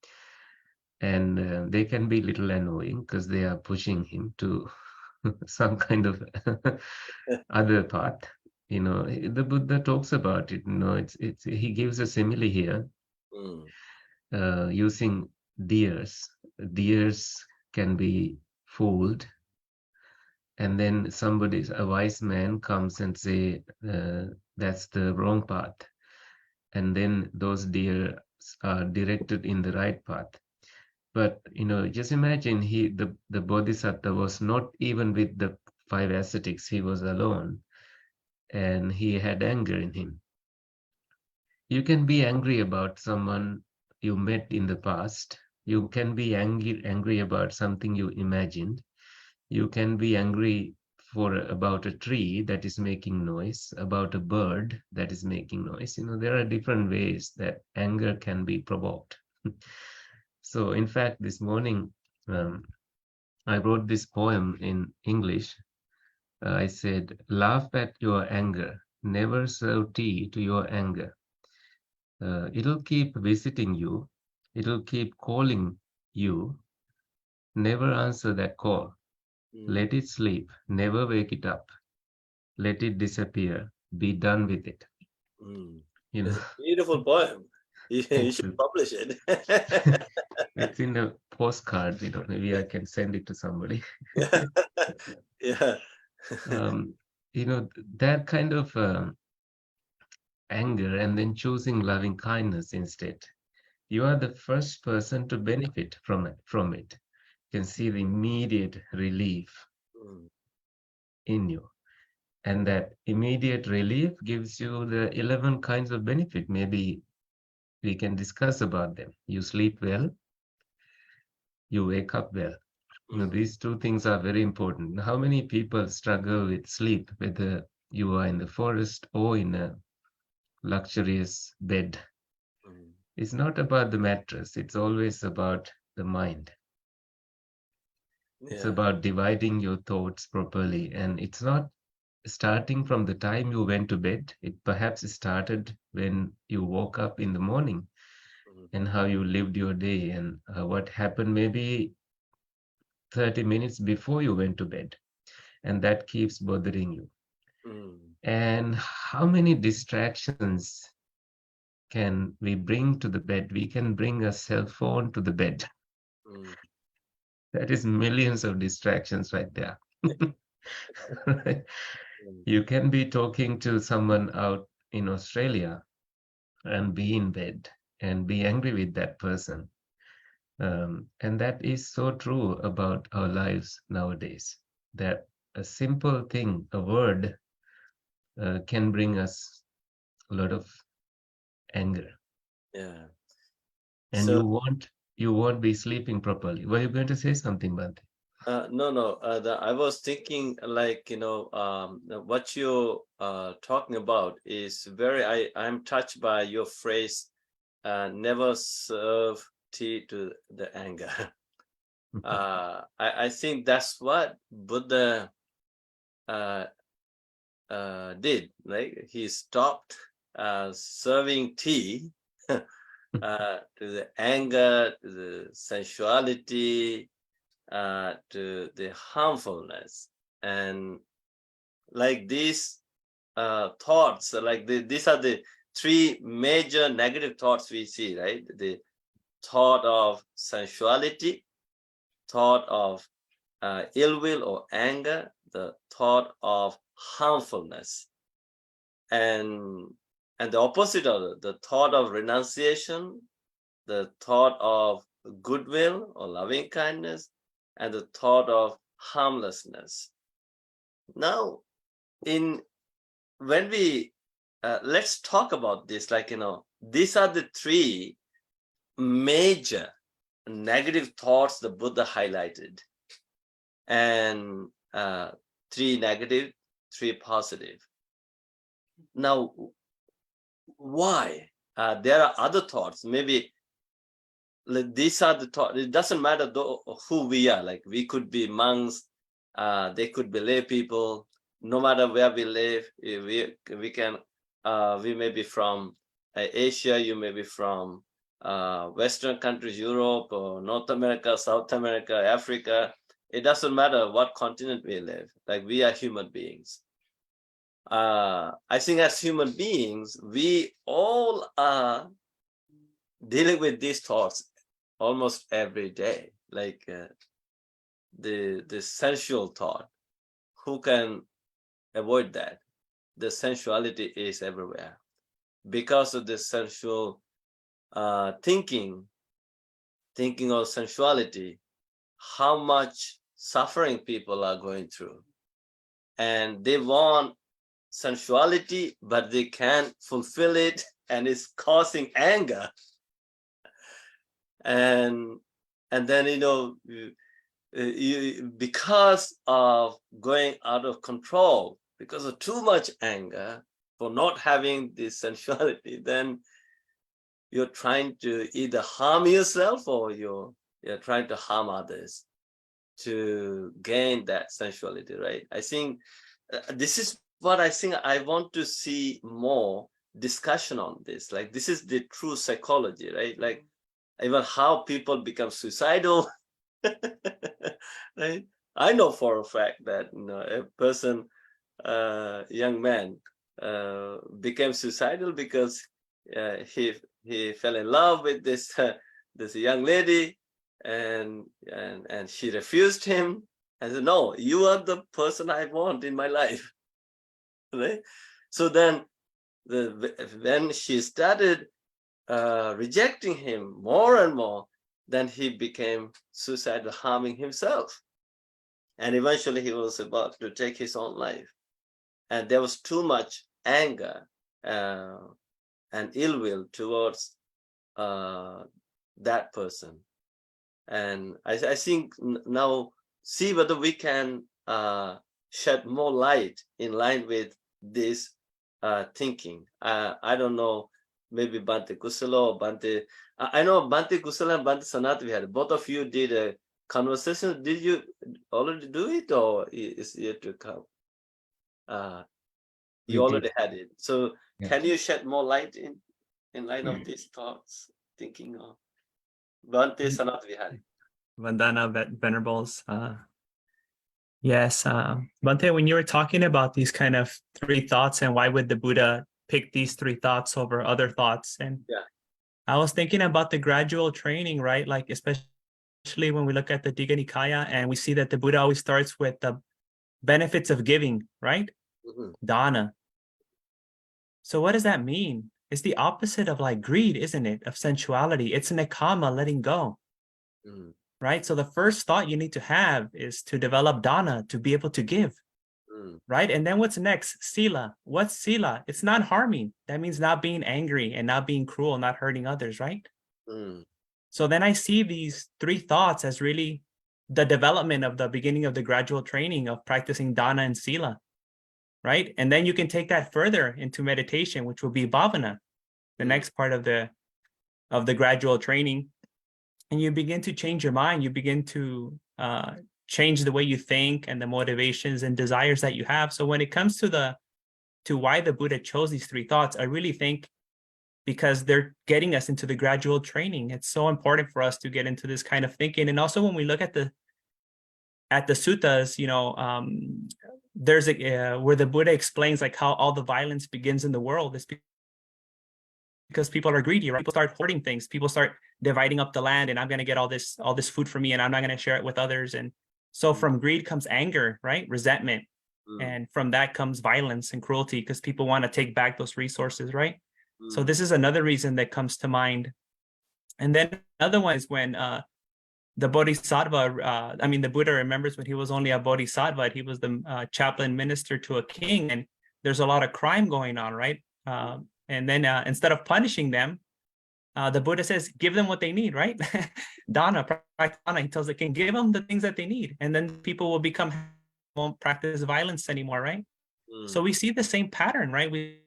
and they can be a little annoying because they are pushing him to some kind of other path. The Buddha talks about it. It's he gives a simile here using deers. Deers can be fooled, and then a wise man comes and say that's the wrong path, and then those deer are directed in the right path. But just imagine the Bodhisattva was not even with the 5 ascetics. He was alone, and he had anger in him. You can be angry about someone you met in the past. You can be angry about something you imagined. You can be angry about a tree that is making noise, about a bird that is making noise. There are different ways that anger can be provoked. So in fact, this morning, I wrote this poem in English. I said, laugh at your anger, never serve tea to your anger. It'll keep visiting you. It'll keep calling you. Never answer that call. Let it sleep. Never wake it up. Let it disappear. Be done with it. It's a beautiful poem. You should publish it. It's in a postcard. Maybe I can send it to somebody. Yeah. That kind of anger and then choosing loving kindness instead. You are the first person to benefit from it. You can see the immediate relief in you. And that immediate relief gives you the 11 kinds of benefit. Maybe we can discuss about them. You sleep well, you wake up well. These 2 things are very important. How many people struggle with sleep, whether you are in the forest or in a luxurious bed? It's not about the mattress. It's always about the mind. It's about dividing your thoughts properly. And it's not starting from the time you went to bed. It perhaps started when you woke up in the morning and how you lived your day and what happened maybe 30 minutes before you went to bed. And that keeps bothering you. And how many distractions can we bring to the bed? We can bring a cell phone to the bed. That is millions of distractions right there. Right? You can be talking to someone out in Australia and be in bed and be angry with that person. And that is so true about our lives nowadays, that a simple thing, a word, can bring us a lot of anger. Yeah. And you won't be sleeping properly. Were you going to say something, Bhante? No. I was thinking, like, what you're talking about is I'm touched by your phrase, never serve tea to the anger. I think that's what Buddha did. Like, he stopped serving tea to the anger, to the sensuality, to the harmfulness, and like these thoughts, like these are the 3 major negative thoughts we see, right? The thought of sensuality, thought of ill will or anger, the thought of harmfulness, and the opposite of the thought of renunciation, the thought of goodwill or loving kindness, and the thought of harmlessness. Now, when we let's talk about this, like, these are the 3 major negative thoughts the Buddha highlighted, and 3 negative, 3 positive. Now, why? There are other thoughts. Maybe these are the thoughts. It doesn't matter who we are. Like we could be monks, they could be lay people. No matter where we live, we can. We may be from Asia. You may be from Western countries, Europe, or North America, South America, Africa. It doesn't matter what continent we live. Like we are human beings. I think as human beings, we all are dealing with these thoughts almost every day, like the sensual thought. Who can avoid that? The sensuality is everywhere. Because of the sensual thinking of sensuality, how much suffering people are going through. And they want sensuality, but they can't fulfill it, and it's causing anger. And then, because of going out of control, because of too much anger for not having this sensuality, then you're trying to either harm yourself or you're trying to harm others to gain that sensuality, right? I think this is what I think I want to see more discussion on this. Like this is the true psychology, right? Like even how people become suicidal. Right? I know for a fact that a person, young man, became suicidal because he fell in love with this this young lady, and she refused him and said, "No, you are the person I want in my life." Right? So then, when she started rejecting him more and more, then he became suicidal, harming himself. And eventually he was about to take his own life. And there was too much anger and ill will towards that person. And I think now see whether we can shed more light in line with this thinking. I don't know, maybe Bhante Kusala or Bhante. I know Bhante Kusala and Bhante Sanat Vihari. Both of you did a conversation. Did you already do it, or is yet to come? You already had it. So Yeah. can you shed more light in line of these thoughts, thinking of Bhante Sanat Vihari? Vandana Venerables. Yes, Bhante, when you were talking about these kind of 3 thoughts and why would the Buddha pick these 3 thoughts over other thoughts, and I was thinking about the gradual training, right? Like especially when we look at the Digha Nikaya and we see that the Buddha always starts with the benefits of giving, right? Dana. So what does that mean? It's the opposite of like greed, isn't it? Of sensuality. It's nekama, letting go. Right? So the first thought you need to have is to develop dana, to be able to give. Right? And then what's next? Sila. What's sila? It's not harming. That means not being angry and not being cruel, not hurting others, right? So then I see these 3 thoughts as really the development of the beginning of the gradual training of practicing dana and sila, right? And then you can take that further into meditation, which will be bhavana, the next part of the gradual training. And you begin to change your mind. You begin to change the way you think and the motivations and desires that you have. So when it comes to why the Buddha chose these 3 thoughts, I really think because they're getting us into the gradual training. It's so important for us to get into this kind of thinking. And also when we look at the suttas, there's where the Buddha explains like how all the violence begins in the world is because people are greedy, right? People start hoarding things. People start dividing up the land, and I'm going to get all this food for me, and I'm not going to share it with others. And so from greed comes anger, right? Resentment. And from that comes violence and cruelty because people want to take back those resources, right? So this is another reason that comes to mind. And then another one is when the Bodhisattva, the Buddha remembers when he was only a Bodhisattva, he was the chaplain minister to a king, and there's a lot of crime going on, right? And then instead of punishing them, the Buddha says, give them what they need, right? Dana, he tells the king, give them the things that they need. And then people will become won't practice violence anymore, right? So we see the same pattern, right? We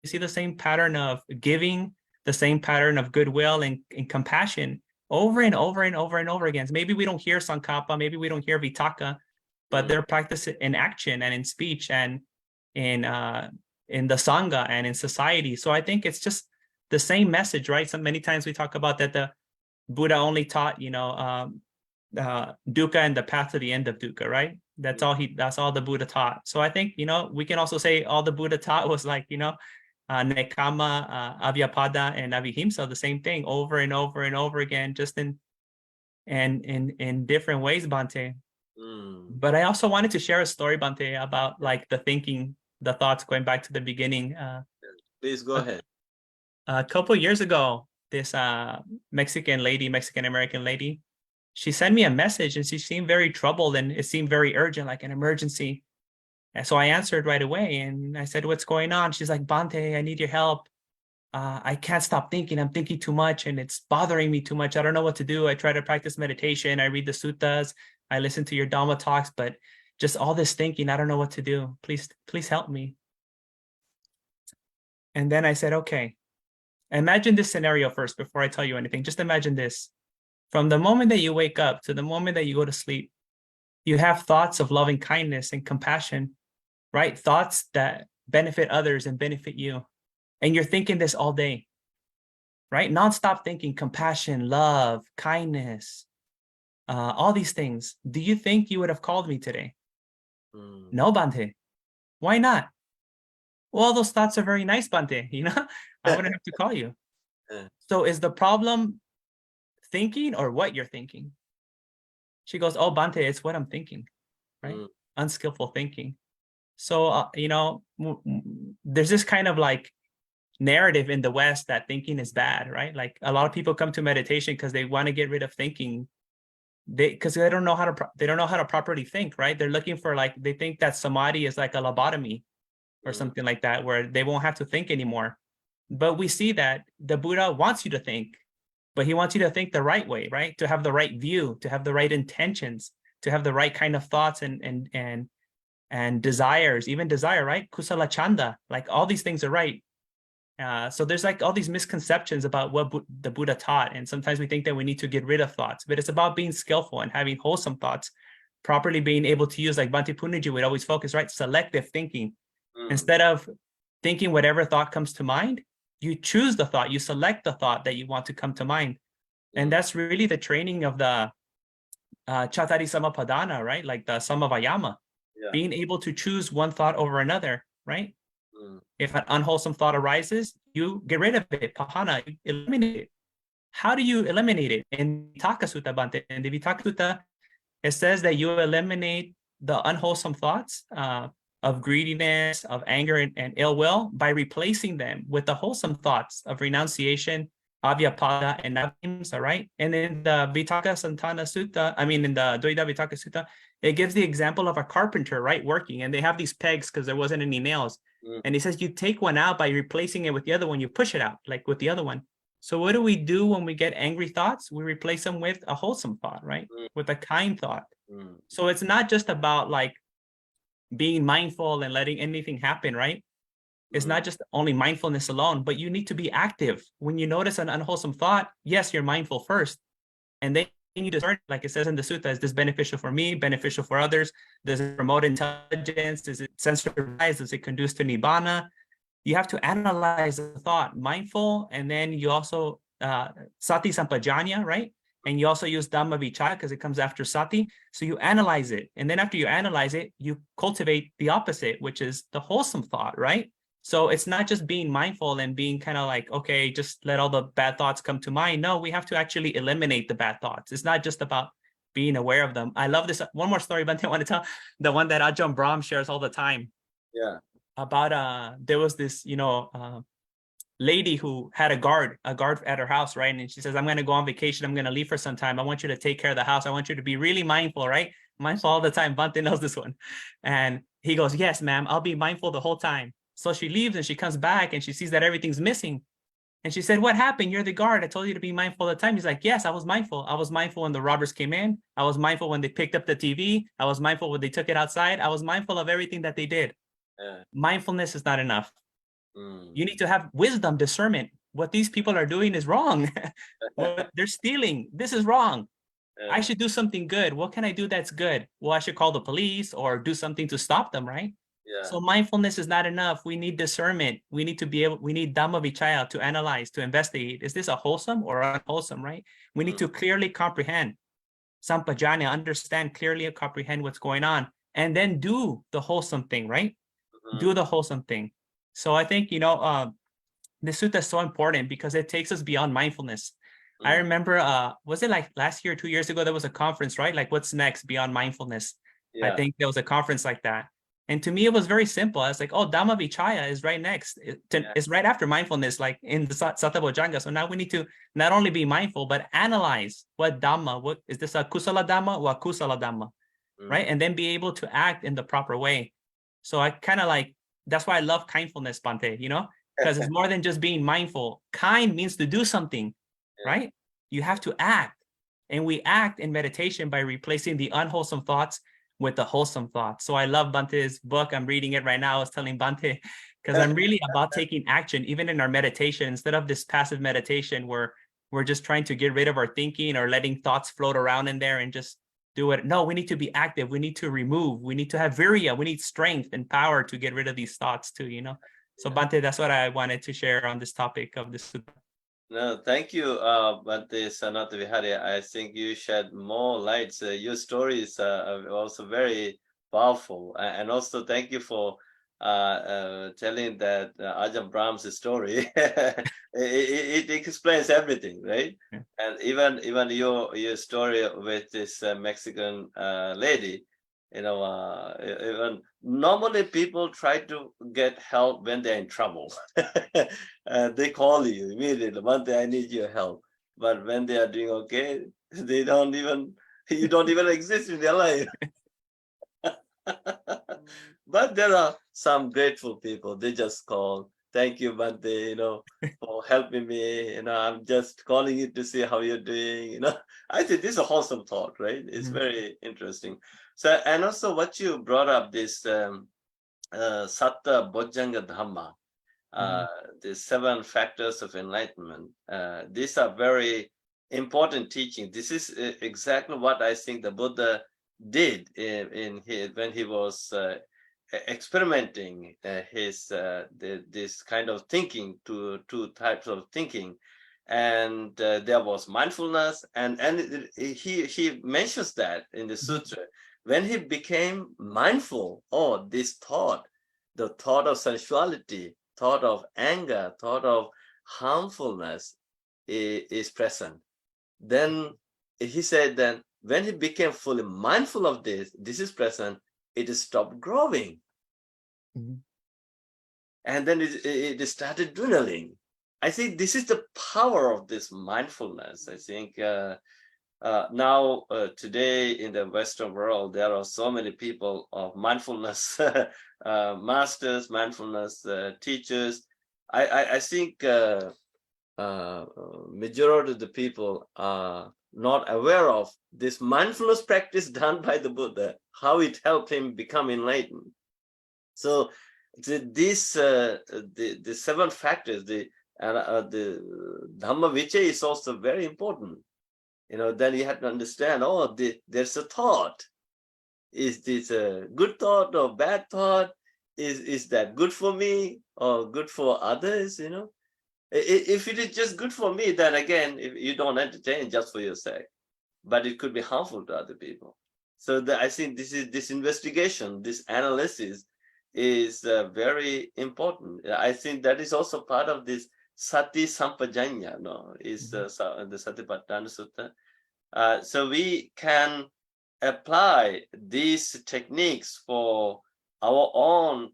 see the same pattern of giving, the same pattern of goodwill and compassion over and over and over and over again. So maybe we don't hear Sankappa, maybe we don't hear Vitaka, but they're practiced in action and in speech and in the Sangha and in society. So I think it's just the same message, right? So many times we talk about that the Buddha only taught, dukkha and the path to the end of dukkha, right? That's all the Buddha taught. So I think, we can also say all the Buddha taught was like, nekama, avyapada, and avihimsa, the same thing over and over and over again, just in different ways, Bhante. But I also wanted to share a story, Bhante, about like the thinking, the thoughts, going back to the beginning. Please go ahead. A couple of years ago, this Mexican American lady, she sent me a message and she seemed very troubled and it seemed very urgent, like an emergency. And so I answered right away and I said, "What's going on?" She's like, "Bhante, I need your help. I can't stop thinking. I'm thinking too much and it's bothering me too much. I don't know what to do. I try to practice meditation. I read the suttas. I listen to your Dhamma talks, but just all this thinking, I don't know what to do. Please help me." And then I said, okay, imagine this scenario first before I tell you anything. Just imagine this. From the moment that you wake up to the moment that you go to sleep, you have thoughts of loving kindness and compassion, right? Thoughts that benefit others and benefit you. And you're thinking this all day, right? Nonstop thinking, compassion, love, kindness, all these things. Do you think you would have called me today? No, Bhante. Why not? Well, those thoughts are very nice, Bhante. I wouldn't have to call you. So is the problem thinking or what you're thinking? She goes, "Oh, Bhante, it's what I'm thinking," right? Unskillful thinking. So, there's this kind of like narrative in the West that thinking is bad, right? Like a lot of people come to meditation because they want to get rid of thinking. Because they don't know how to properly think, right? They're looking for they think that samadhi is like a lobotomy or something like that, where they won't have to think anymore. But we see that the Buddha wants you to think, but he wants you to think the right way, right? To have the right view, to have the right intentions, to have the right kind of thoughts and desires, even desire, right? Kusala chanda, like all these things are right. So there's like all these misconceptions about what the Buddha taught. And sometimes we think that we need to get rid of thoughts, but it's about being skillful and having wholesome thoughts, properly being able to use, like Bhante Punnaji would always focus, right? Selective thinking. Instead of thinking whatever thought comes to mind, you choose the thought, you select the thought that you want to come to mind. And that's really the training of the Chatari Samapadana, right? Like the Samavayama, being able to choose one thought over another, right? If an unwholesome thought arises, you get rid of it, pahana, eliminate it. How do you eliminate it? In Vitaka Sutta, Bhante, in the Vitaka Sutta, it says that you eliminate the unwholesome thoughts of greediness, of anger and ill will by replacing them with the wholesome thoughts of renunciation, avyapada, and avimsa, right? And in the Vitaka Santana Sutta, in the Dvaita Vitaka Sutta, it gives the example of a carpenter, right, working, and they have these pegs because there wasn't any nails. And he says you take one out by replacing it with the other one, you push it out, like with the other one. So what do we do when we get angry thoughts? We replace them with a wholesome thought, right? With a kind thought. So it's not just about like being mindful and letting anything happen, right? It's not just only mindfulness alone, but you need to be active. When you notice an unwholesome thought, yes, you're mindful first. And then you discern, like it says in the sutta, is this beneficial for me, beneficial for others? Does it promote intelligence? Does it sensorize? Does it conduce to nibbana? You have to analyze the thought, mindful, and then you also sati sampajanya, right? And you also use Dhamma vichara because it comes after sati. So you analyze it. And then after you analyze it, you cultivate the opposite, which is the wholesome thought, right? So it's not just being mindful and being kind of like, okay, just let all the bad thoughts come to mind. No, we have to actually eliminate the bad thoughts. It's not just about being aware of them. I love this. One more story, Bhante, I want to tell, the one that Ajahn Brahm shares all the time. Yeah. About there was this, lady who had a guard at her house, right? And she says, "I'm going to go on vacation. I'm going to leave for some time. I want you to take care of the house. I want you to be really mindful, right? Mindful all the time." Bhante knows this one. And he goes, "Yes, ma'am, I'll be mindful the whole time." So she leaves and she comes back and she sees that everything's missing. And she said, what happened? You're the guard. I told you to be mindful all the time. He's like, yes, I was mindful. I was mindful when the robbers came in. I was mindful when they picked up the TV. I was mindful when they took it outside. I was mindful of everything that they did. Mindfulness is not enough. You need to have wisdom, discernment. What these people are doing is wrong. What they're stealing, this is wrong. I should do something good. What can I do that's good? Well, I should call the police or do something to stop them, right? So mindfulness is not enough. We need discernment. We need to be able, we need Dhamma Vichaya to analyze, to investigate. Is this a wholesome or unwholesome, right? We need to clearly comprehend. Sampajanya, understand clearly and comprehend what's going on. And then do the wholesome thing, right? Do the wholesome thing. So I think, you know, the sutta is so important because it takes us beyond mindfulness. I remember, was it like last year, 2 years ago, there was a conference, right? Like what's next beyond mindfulness? I think there was a conference like that. And to me, it was very simple. I was like, oh, Dhamma Vichaya is right next. It's right after mindfulness, like in the Satta Bojjhanga. So now we need to not only be mindful, but analyze what Dhamma, what is this a Kusala Dhamma or a Kusala Dhamma, right? And then be able to act in the proper way. So I kind of like, that's why I love kindfulness, Bhante, you know, because it's more than just being mindful. Kind means to do something, right? You have to act. And we act in meditation by replacing the unwholesome thoughts with the wholesome thoughts. So I love Bhante's book. I'm reading it right now. I was telling Bhante, because I'm really about taking action, even in our meditation. Instead of this passive meditation where we're just trying to get rid of our thinking or letting thoughts float around in there and just do it. No, we need to be active. We need to remove. We need to have virya. We need strength and power to get rid of these thoughts too, you know? So Bhante, that's what I wanted to share on this topic of the sutta. No, thank you, Bhante Sanat Vihari. I think you shed more lights. Your stories are also very powerful. And also thank you for telling that Ajahn Brahm's story. it explains everything, right? And even your story with this Mexican lady, you know, even normally people try to get help when they're in trouble. They call you immediately, Bhante, I need your help. But when they are doing okay, they don't even, you don't even exist in their life. But there are some grateful people. They just call, thank you, Bhante, you know, for helping me. You know, I'm just calling you to see how you're doing. You know, I think this is a wholesome thought, right? It's very interesting. So, and also what you brought up, this Satta Bojjhanga Dhamma, the 7 factors of enlightenment. These are very important teaching. This is exactly what I think the Buddha did when he was experimenting this kind of thinking, two types of thinking. And there was mindfulness, and he mentions that in the sutra. When he became mindful, oh, this thought, the thought of sensuality, thought of anger, thought of harmfulness is present. Then he said, then when he became fully mindful of this is present, it stopped growing. And then it started dwindling. I think this is the power of this mindfulness. I think now, today in the Western world, there are so many people of mindfulness masters, mindfulness teachers. I think majority of the people are not aware of this mindfulness practice done by the Buddha, how it helped him become enlightened. So the 7 factors, the Dhamma Vichaya is also very important. You know, then you have to understand, oh, there's a thought. Is this a good thought or bad thought? Is that good for me or good for others? You know, if it is just good for me, then again, if you don't entertain just for your sake, but it could be harmful to other people. So I think this investigation, this analysis is very important. I think that is also part of this Sati Sampajanya, no, is the Satipatthana Sutta. So we can apply these techniques for our own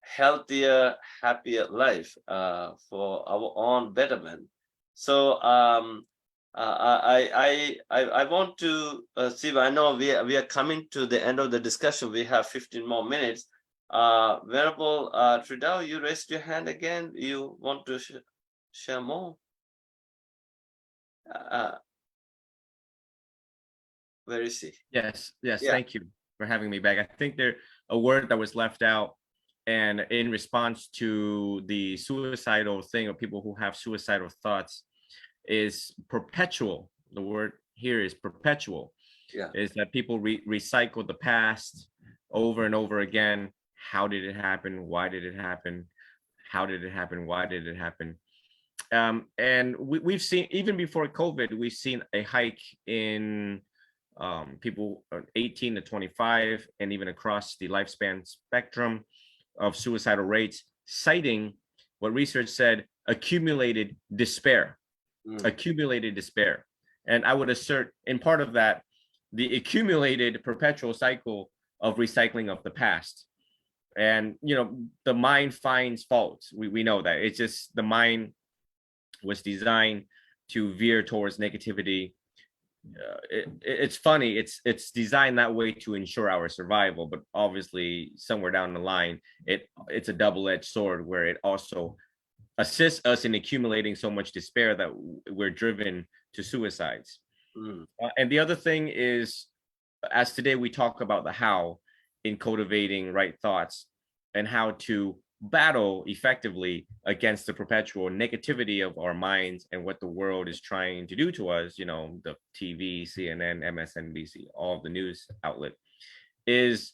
healthier, happier life, for our own betterment. So I want to see. I know we are coming to the end of the discussion. We have 15 more minutes. Venerable Tridao, you raised your hand again. You want to share more. Where is he? Yes, Yeah. thank you for having me back. I think there a word that was left out, and in response to the suicidal thing of people who have suicidal thoughts is perpetual. The word here is perpetual. Yeah. Is that people recycle the past over and over again. How did it happen? Why did it happen? How did it happen? Why did it happen? And we've seen, even before COVID, we've seen a hike in people 18 to 25 and even across the lifespan spectrum of suicidal rates, citing what research said, accumulated despair. Accumulated despair. And I would assert, in part of that, the accumulated perpetual cycle of recycling of the past. And the mind finds faults. We know that. It's just the mind was designed to veer towards negativity. It's funny, it's designed that way to ensure our survival, but obviously somewhere down the line it's a double-edged sword where it also assists us in accumulating so much despair that we're driven to suicides. And the other thing is, as today we talk about the how in cultivating right thoughts and how to battle effectively against the perpetual negativity of our minds and what the world is trying to do to us, the TV, CNN, MSNBC, all of the news outlet is,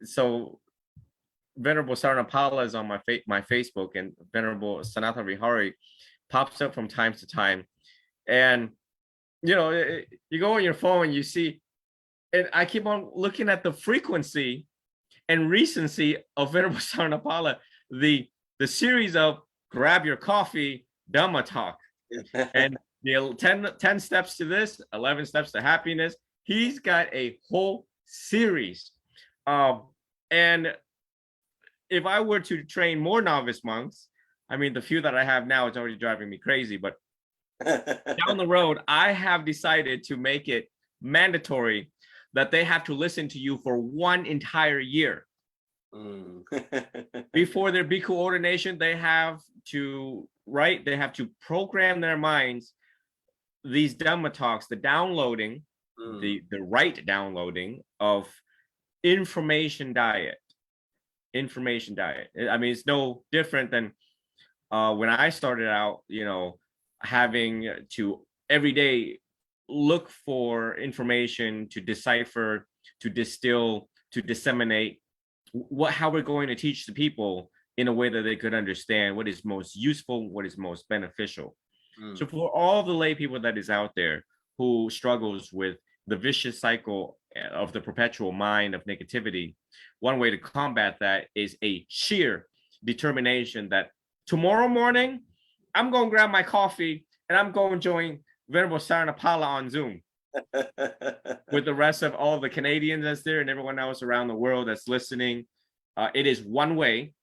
so Venerable Sarnapala is on my Facebook, and Venerable Sanatha Vihari pops up from time to time. And, you go on your phone and you see, and I keep on looking at the frequency and recency of Venerable Sarnapala, the series of grab your coffee, Dhamma talk, and 10 steps to this, 11 steps to happiness. He's got a whole series. And if I were to train more novice monks, I mean, the few that I have now is already driving me crazy, but down the road, I have decided to make it mandatory that they have to listen to you for 1 entire year. Before their bhikkhu ordination, they have to program their minds, these Dhamma talks, the downloading, the right downloading of information diet. I mean, it's no different than when I started out, having to every day look for information to decipher, to distill, to disseminate how we're going to teach the people in a way that they could understand what is most useful, what is most beneficial. So for all the lay people that is out there who struggles with the vicious cycle of the perpetual mind of negativity, one way to combat that is a sheer determination that tomorrow morning, I'm going to grab my coffee and I'm going to join Venerable Sarnapala on Zoom with the rest of all the Canadians that's there and everyone else around the world that's listening. It is one way.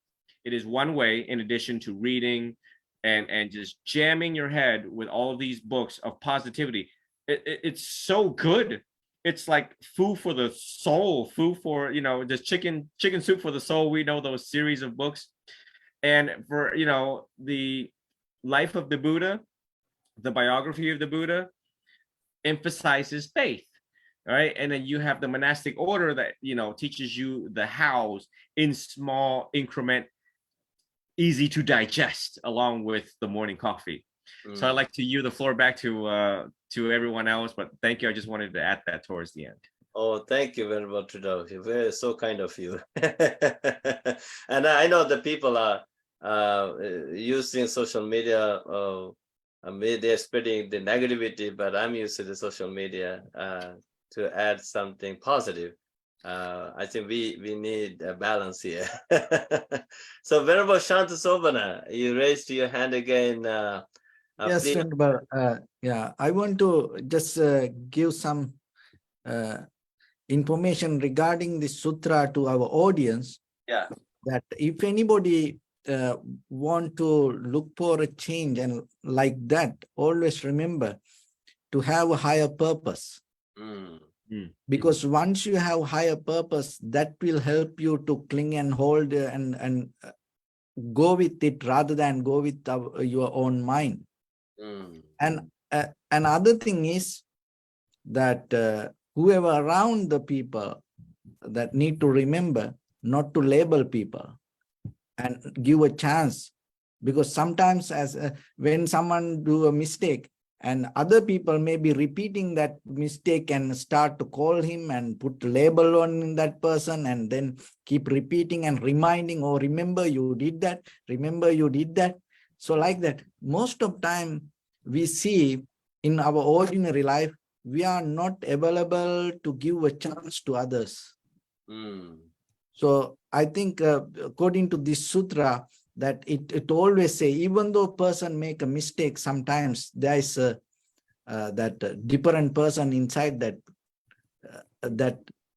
It is one way, in addition to reading and just jamming your head with all of these books of positivity. It's so good. It's like food for the soul, food for, just chicken soup for the soul. We know those series of books. And for, the life of the Buddha, the biography of the Buddha emphasizes faith, right? And then you have the monastic order that, teaches you the hows in small increment, easy to digest, along with the morning coffee. So I'd like to yield the floor back to everyone else, but thank you. I just wanted to add that towards the end. Oh, thank you very much, Trudeau. Very so kind of you. And I know the people are using social media. They're spreading the negativity, but I'm using the social media to add something positive. I think we need a balance here. So, Venerable Shantasovana, you raised your hand again. Yes, please. Venerable. Yeah, I want to just give some information regarding the sutra to our audience. Yeah. That if anybody want to look for a change and like that, always remember to have a higher purpose. Because once you have higher purpose, that will help you to cling and hold and go with it rather than go with your own mind. And another thing is that whoever around the people that need to remember not to label people and give a chance, because sometimes as when someone do a mistake and other people may be repeating that mistake and start to call him and put label on that person and then keep repeating and reminding, oh, remember you did that, remember you did that. So like that, most of time we see in our ordinary life, we are not available to give a chance to others. So I think according to this sutra, that it always say, even though a person make a mistake, sometimes there is a that different person inside that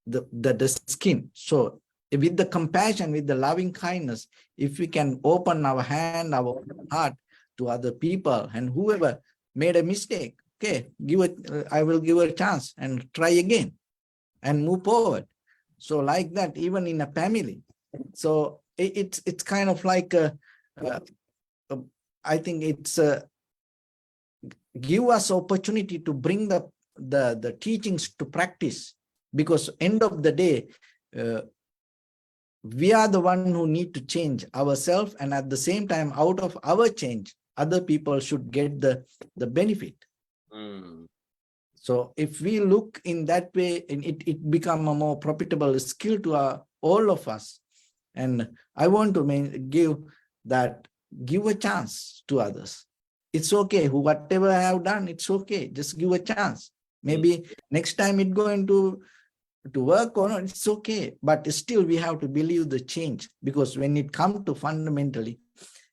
the skin. So with the compassion, with the loving kindness, if we can open our hand, our heart to other people, and whoever made a mistake, okay, I will give a chance and try again and move forward. So like that, even in a family. So it's kind of like I think it's give us opportunity to bring the teachings to practice, because end of the day, we are the one who need to change ourselves, and at the same time, out of our change, other people should get the benefit. So if we look in that way, and it become a more profitable skill to all of us. And I want to give a chance to others. It's okay, whatever I have done, it's okay, just give a chance. Maybe next time it's going to work or not, it's okay, but still we have to believe the change, because when it comes to fundamentally,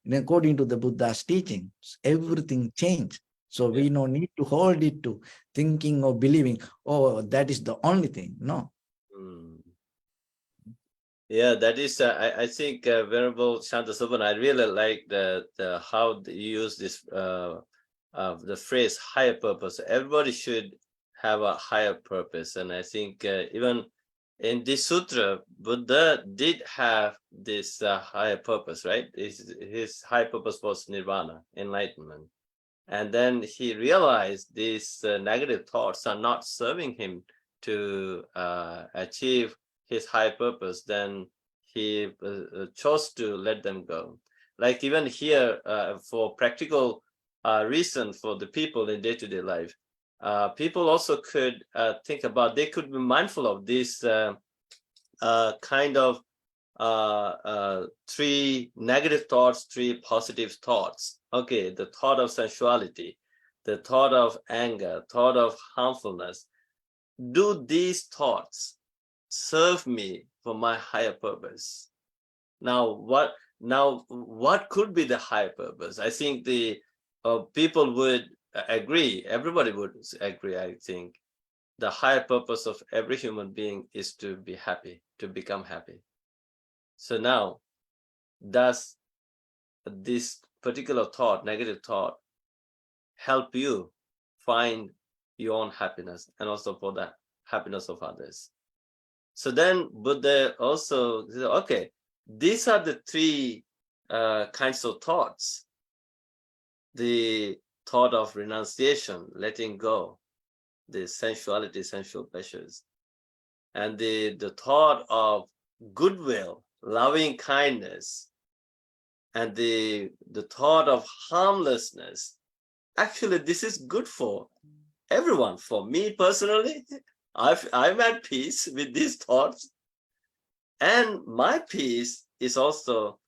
and according to the Buddha's teaching, everything changed. So we no need to hold it to thinking or believing, oh, that is the only thing. No. Yeah, that is, I think, Venerable Shantasopan, I really like the how you use this, the phrase higher purpose. Everybody should have a higher purpose. And I think even in this sutra, Buddha did have this higher purpose, right? His high purpose was nirvana, enlightenment. And then he realized these negative thoughts are not serving him to achieve his high purpose. Then he chose to let them go. Like even here, for practical reason for the people in day-to-day life, people also could think about, they could be mindful of this kind of three negative thoughts, three positive thoughts. Okay, the thought of sensuality, the thought of anger, thought of harmfulness. Do these thoughts serve me for my higher purpose? Now what could be the higher purpose? I think the people would agree, everybody would agree, I think. The higher purpose of every human being is to be happy, to become happy. So now, does this particular thought, negative thought, help you find your own happiness and also for the happiness of others? So then Buddha also said, okay, these are the three kinds of thoughts. The thought of renunciation, letting go, the sensuality, sensual pleasures, and the thought of goodwill, loving kindness, and the thought of harmlessness. Actually, this is good for everyone. For me personally, I'm at peace with these thoughts, and my peace is also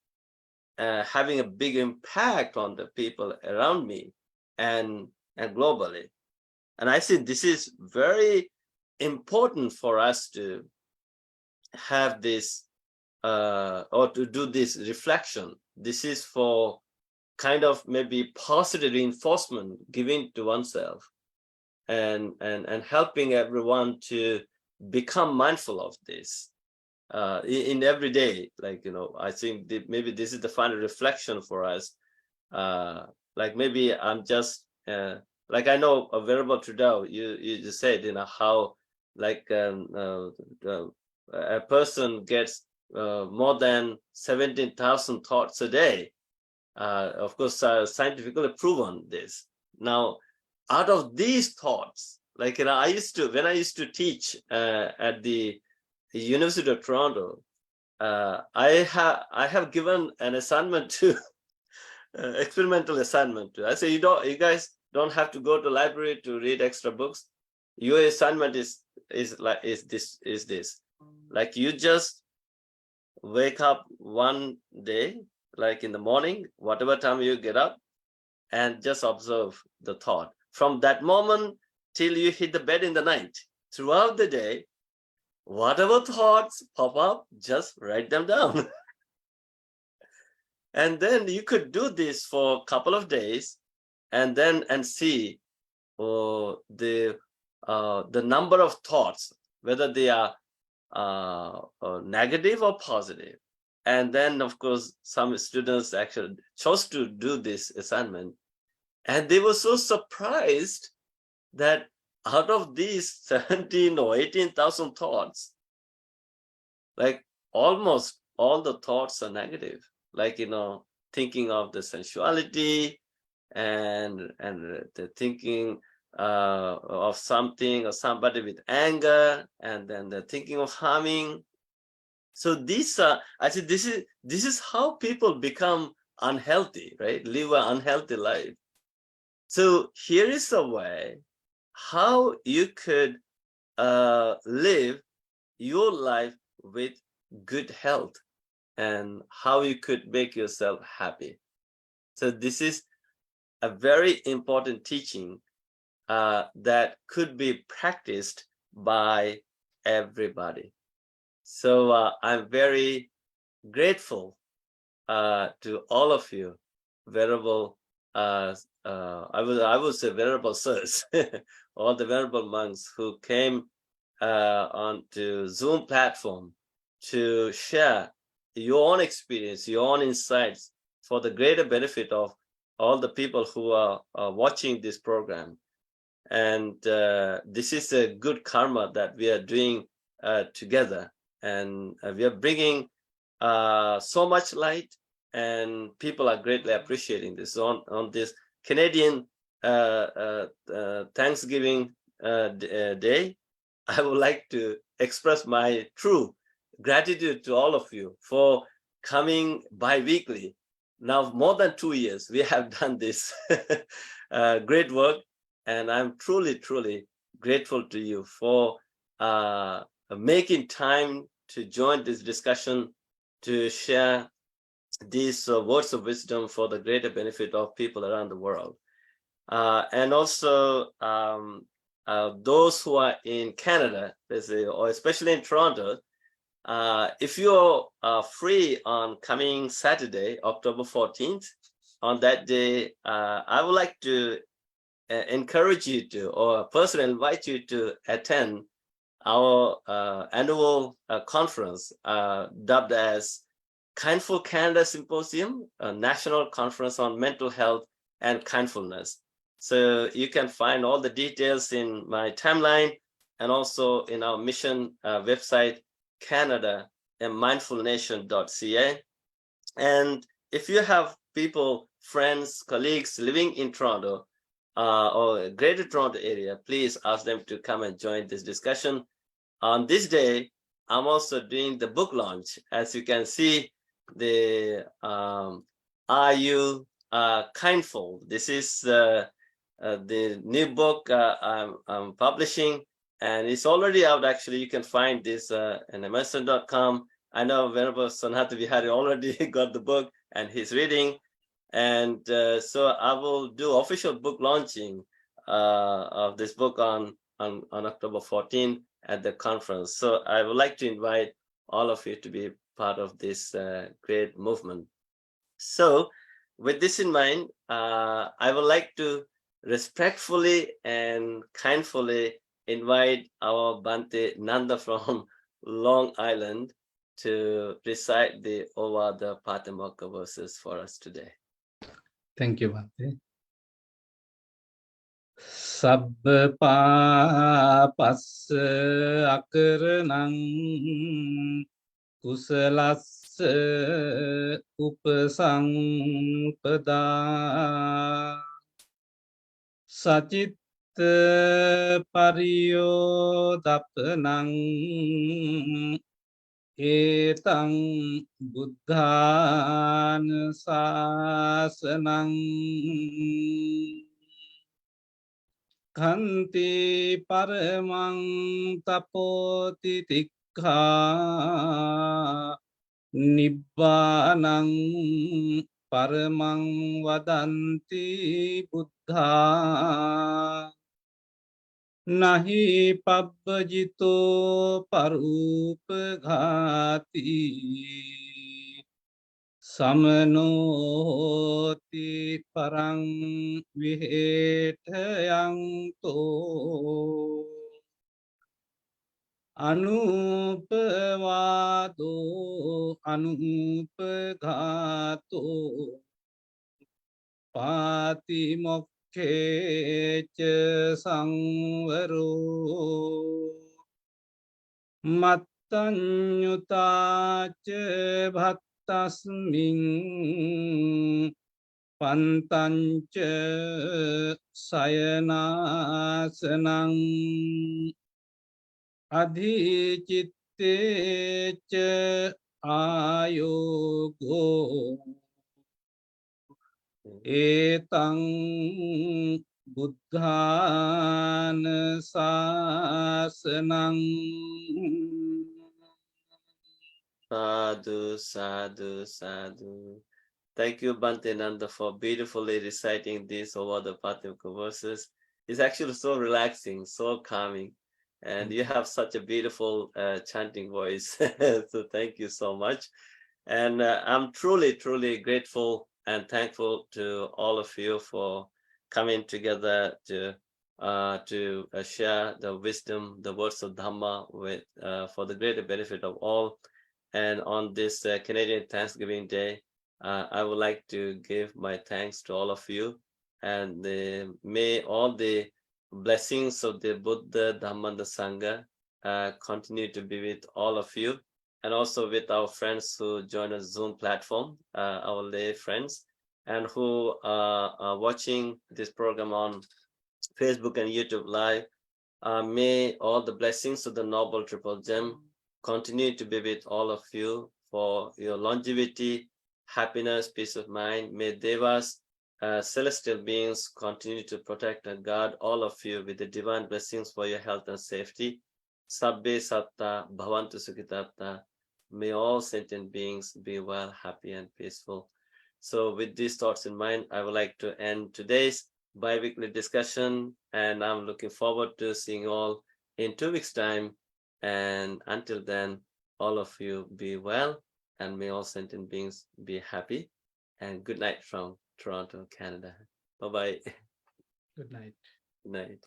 having a big impact on the people around me and globally. And I think this is very important for us to have this or to do this reflection. This is for kind of maybe positive reinforcement given to oneself, and helping everyone to become mindful of this in every day. Like, I think maybe this is the final reflection for us. Like maybe I'm just like, I know a Venerable Trudeau, you just said, how like a person gets more than 17,000 thoughts a day. Of course, scientifically proven this. Now, out of these thoughts, like, when I used to teach at the University of Toronto, I have given an assignment to experimental assignment. I say, you guys don't have to go to library to read extra books. Your assignment is this. Like, you just wake up one day, like in the morning, whatever time you get up, and just observe the thought. From that moment till you hit the bed in the night, throughout the day, whatever thoughts pop up, just write them down. And then you could do this for a couple of days, and see the number of thoughts, whether they are negative or positive. And then, of course, some students actually chose to do this assignment, and they were so surprised that out of these 17 or 18,000 thoughts, like almost all the thoughts are negative. Like, thinking of the sensuality, and the thinking of something or somebody with anger, and then the thinking of harming. So these are, I said, this is how people become unhealthy, right? Live an unhealthy life. So here is a way how you could live your life with good health, and how you could make yourself happy. So this is a very important teaching that could be practiced by everybody. So I'm very grateful to all of you, venerable, I would say venerable sirs, all the venerable monks who came onto Zoom platform to share your own experience, your own insights, for the greater benefit of all the people who are watching this program. And this is a good karma that we are doing together. And we are bringing so much light, and people are greatly appreciating this. On this Canadian Thanksgiving Day, I would like to express my true gratitude to all of you for coming bi-weekly. Now, more than 2 years, we have done this great work, and I'm truly, truly grateful to you for making time to join this discussion, to share these words of wisdom for the greater benefit of people around the world. And also those who are in Canada, or especially in Toronto, if you're free on coming Saturday, October 14th, on that day, I would like to encourage you to, or personally invite you to attend our annual conference dubbed as Kindful Canada Symposium, a national conference on mental health and kindfulness. So you can find all the details in my timeline, and also in our mission website, Canada and mindfulnation.ca. And if you have people, friends, colleagues living in Toronto or Greater Toronto area, please ask them to come and join this discussion. On this day, I'm also doing the book launch. As you can see, the Are You Kindful? This is the new book I'm publishing, and it's already out. Actually, you can find this in Amazon.com. I know Venerable Sanatha Vihari already got the book and he's reading. And so I will do official book launching of this book on October 14th at the conference. So I would like to invite all of you to be part of this great movement. So with this in mind, I would like to respectfully and kindfully invite our Bhante Nanda from Long Island to recite the Ovada Patimokkha verses for us today. Thank you, Bhante. Sabba papassa akaranang කුසලස්ස උපසංපදා සචිත්ත පරියෝදපනං ඒතං බුද්ධාන ශාසනං කන්ති පරමං තපෝති තික්ඛා නිබ්බානං පරමං වදන්ති බුද්ධා නහි පබ්බජිතෝ පරූපඝාති සමනෝති පරං විහෙඨයන්තෝ අනුපවාදෝ අනුපඝාතෝ පාතිමොක්ඛේච සංවරෝ මත්තඤ්ඤුතාච භත්තස්මින් පන්තංච සයනාසනං අධිචිත්තේච ආයෝගෝ ඒතං බුද්ධාන ශාසනං Sadhu, sadhu, sadhu. Thank you, Bhante Nanda, for beautifully reciting these over the Patimokkha verses. It's actually so relaxing, so calming. And you have such a beautiful chanting voice. So thank you so much. And I'm truly, truly grateful and thankful to all of you for coming together to share the wisdom, the words of Dhamma with for the greater benefit of all. And on this Canadian Thanksgiving Day, I would like to give my thanks to all of you. And may all the blessings of the Buddha, Dhamma, and the Sangha continue to be with all of you, and also with our friends who join us Zoom platform, our lay friends, and who are watching this program on Facebook and YouTube Live. May all the blessings of the Noble Triple Gem continue to be with all of you for your longevity, happiness, peace of mind. May Devas, celestial beings, continue to protect and guard all of you with the divine blessings for your health and safety. Sabbe satta bhavantu sukhitatta. May all sentient beings be well, happy, and peaceful. So with these thoughts in mind, I would like to end today's bi-weekly discussion, and I'm looking forward to seeing you all in 2 weeks' time. And until then, all of you be well, and may all sentient beings be happy. And good night from Toronto, Canada. Bye-bye. Good night. Good night.